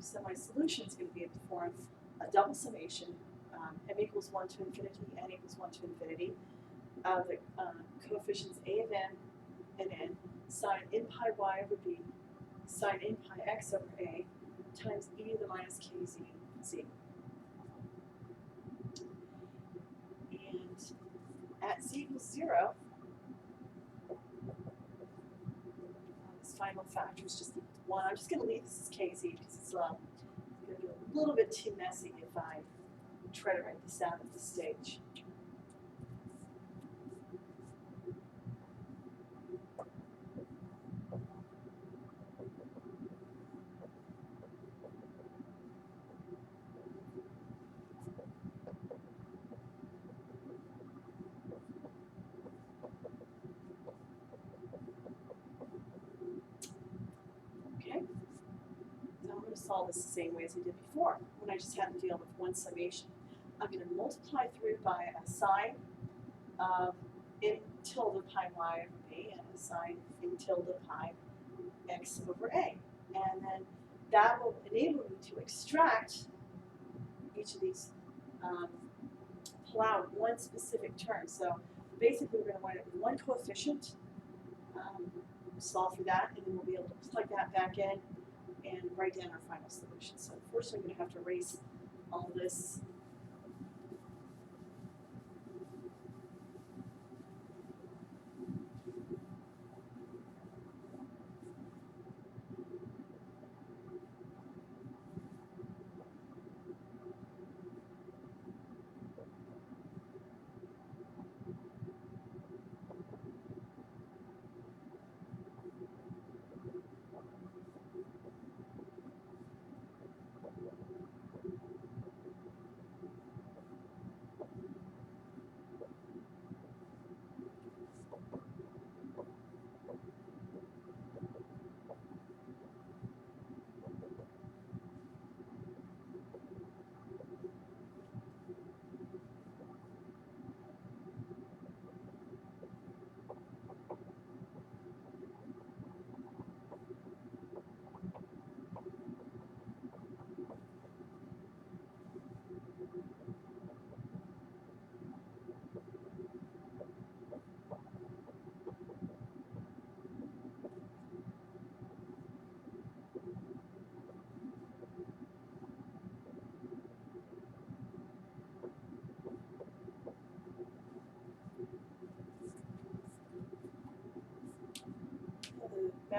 So my solution is going to be in the form of a double summation, m equals 1 to infinity, n equals 1 to infinity, of the coefficients a of n and n, sine n pi y over b, sine n pi x over a, times e to the minus kz z. And at z equals 0, this final factor is just equal to 1. I'm just going to leave this as kz because it's going to be a little bit too messy if I try to write this out at this stage. Okay, so I'm going to solve this the same way as I did before, when I just had to deal with one summation. I'm going to multiply through by a sine of n tilde pi y over b and a sine n tilde pi x over a. And then that will enable me to extract each of these, pull out one specific term. So basically we're going to wind up with one coefficient, solve for that, and then we'll be able to plug that back in and write down our final solution. So unfortunately, I'm going to have to erase all this.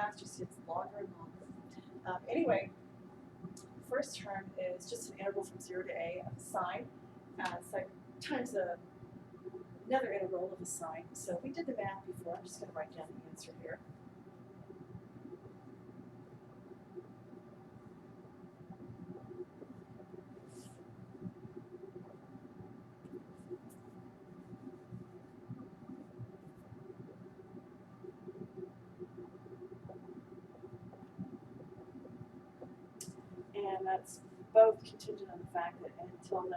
fast, just gets longer and longer. Anyway, first term is just an integral from 0 to a of a sine, times another integral of a sine. So we did the math before. I'm just going to write down the answer here. And that's both contingent on the fact that n tilde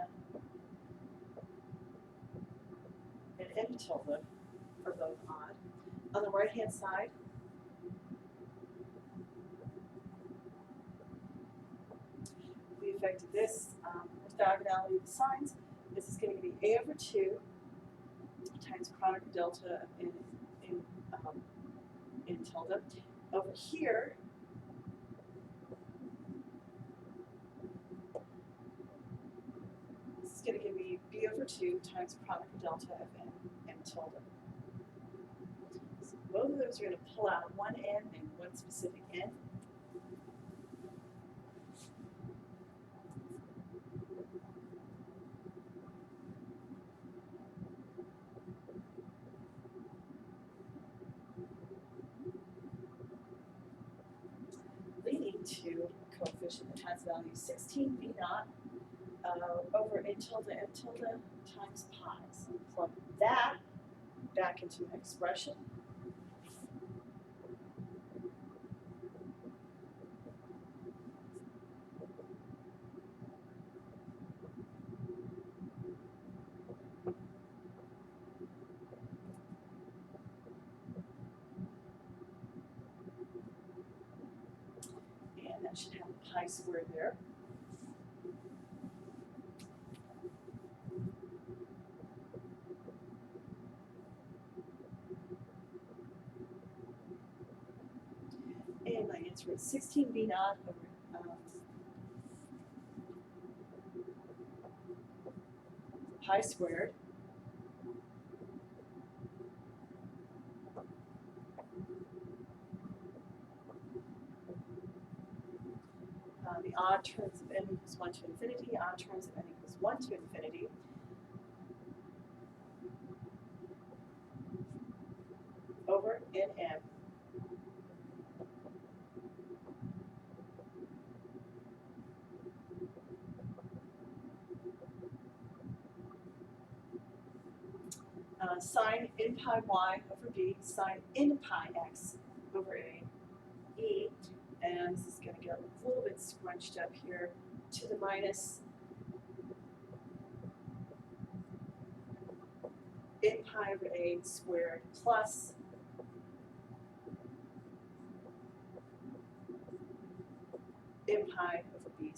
and n tilde are both odd. On the right-hand side, we affected this orthogonality of the signs. This is going to be a over 2 times product delta in tilde. Over here, this is going to give me b over 2 times product delta of n tilde. So both of those are going to pull out one n and one specific n. Leading to a coefficient that has value 16 v naught over n tilde times pi. So plug that back into an expression. And that should have a pi squared there. And my answer is 16 v naught over pi squared the odd terms of n equals 1 to infinity, odd terms of n equals 1 to infinity. Over nm. Sine n pi y over b, sine n pi x over a, e, and this is going to get a little bit scrunched up here to the minus n pi over a squared plus n pi over b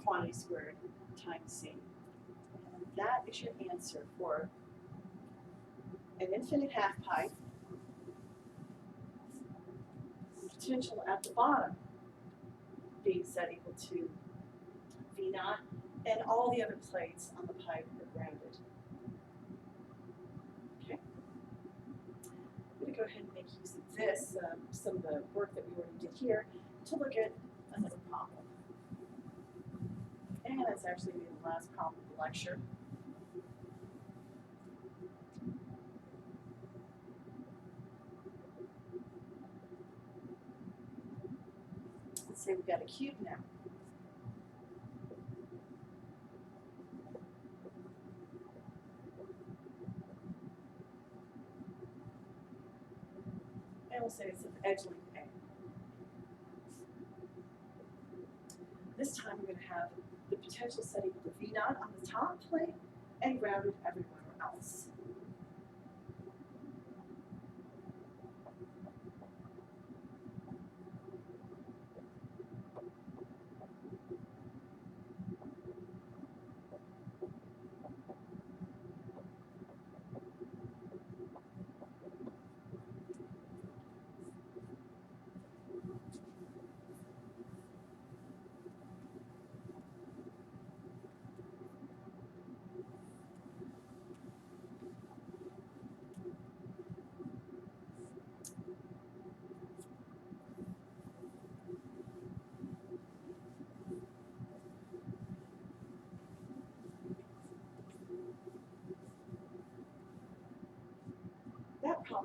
quantity squared times c. And that is your answer for an infinite half pipe, potential at the bottom being set equal to V naught, and all the other plates on the pipe are grounded. Okay. I'm going to go ahead and make use of this, some of the work that we already did here, to look at another problem. And that's actually the last problem of the lecture. Let's say we've got a cube now. And we'll say it's of edge length A. This time we're going to have the potential set equal to V naught on the top plate and grounded everywhere else.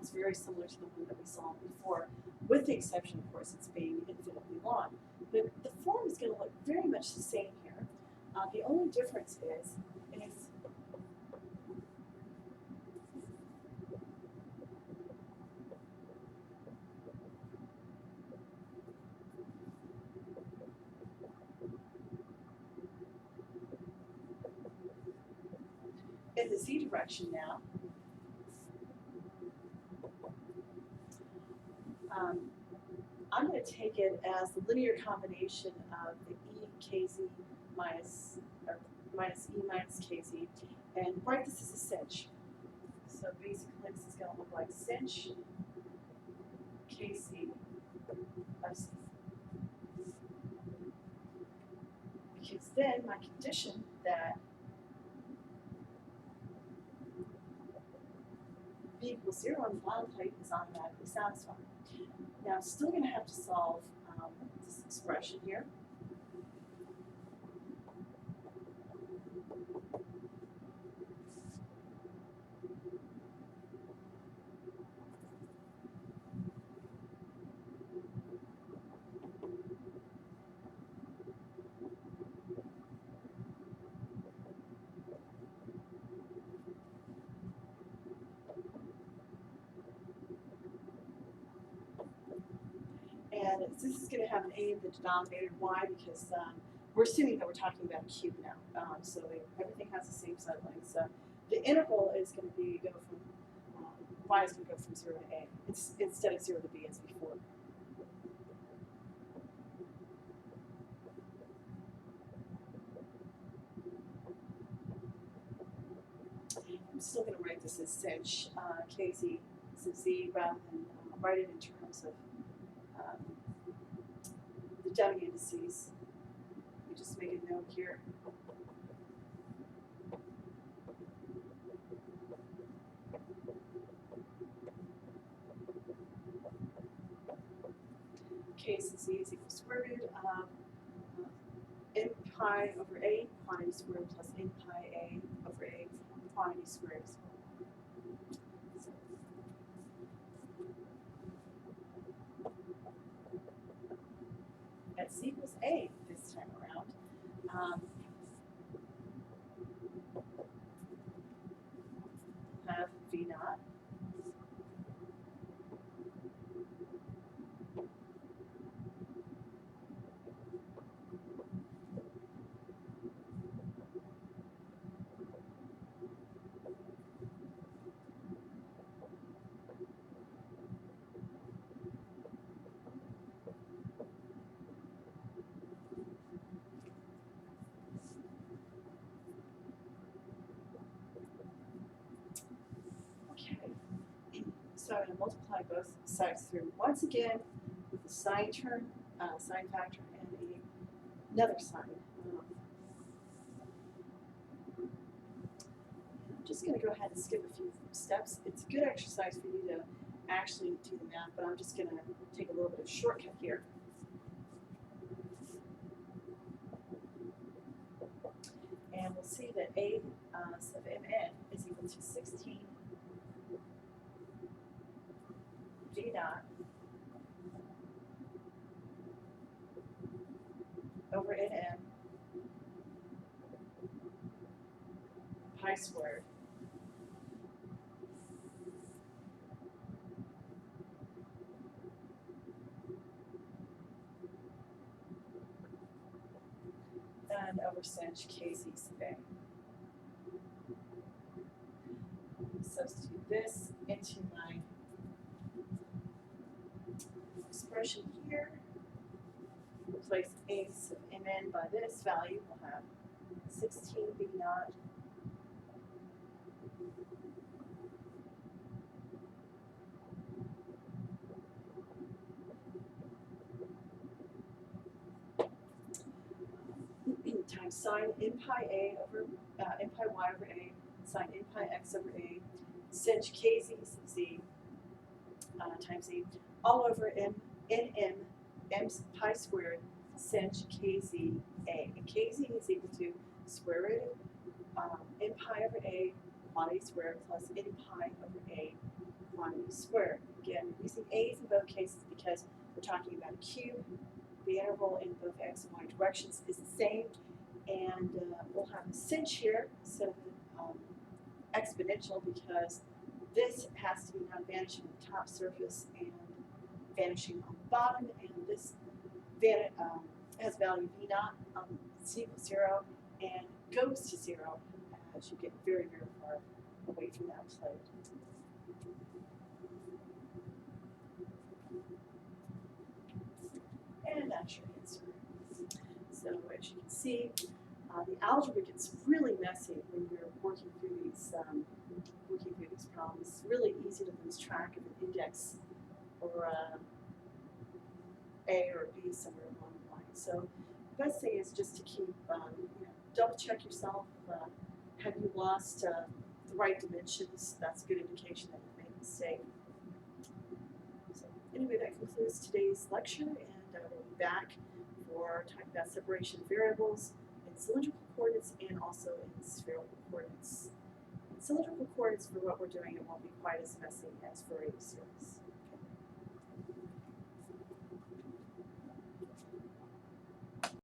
is very similar to the one that we saw before, with the exception, of course, it's being infinitely long. But the form is going to look very much the same here. The only difference is in the z direction now. I'm going to take it as the linear combination of the e kz minus e minus kz, and write this as a sinh. So basically, this is going to look like sinh kc of c. Because then my condition that b equals 0 on the bottom plate is automatically satisfied. Now I'm still going to have to solve this expression here. And this is going to have an a in the denominator. Why? Because we're assuming that we're talking about a cube now. So everything has the same side length. So the interval is going to go from, y is going to go from 0 to a. It's instead of 0 to b as before. I'm still going to write this as sinh kz sub z rather than write it in terms of the w indices. We just make a note here. K sub z is equal to square root of n pi over a quantity squared plus n pi a over a quantity squared. X equals a this time around. Have v naught. So I'm going to multiply both sides through once again with the sine term, sine factor, and another sign. I'm just going to go ahead and skip a few steps. It's a good exercise for you to actually do the math, but I'm just going to take a little bit of a shortcut here. And we'll see that a sub mn is equal to 16 v naught over nm pi squared and over sinh kz sub a. Substitute this into my expression here. Replace a sub mn by this value. We'll have 16 v naught times sine n pi a over n pi y over a, sine n pi x over a, sinh kz sub z times e, all over m pi squared sinh kz a. And kz is equal to square root of n pi over a quantity squared plus n pi over a quantity squared. Again, we're using a's in both cases because we're talking about a cube. The interval in both x and y directions is the same, and we'll have a sinh here instead of an exponential because this has to be now vanishing on the top surface and vanishing on the bottom, and this has value v naught, is equals 0, and goes to 0 as you get very, very far away from that plate. And that's your answer. So as you can see, the algebra gets really messy when you're working through these problems. It's really easy to lose track of an index or A or B somewhere along the line. So the best thing is just to keep, double check yourself. Have you lost the right dimensions? That's a good indication that you've made a mistake. So anyway, that concludes today's lecture, and we'll be back for talking about separation of variables in cylindrical coordinates and also in spherical coordinates. In cylindrical coordinates, for what we're doing, it won't be quite as messy as for radius series.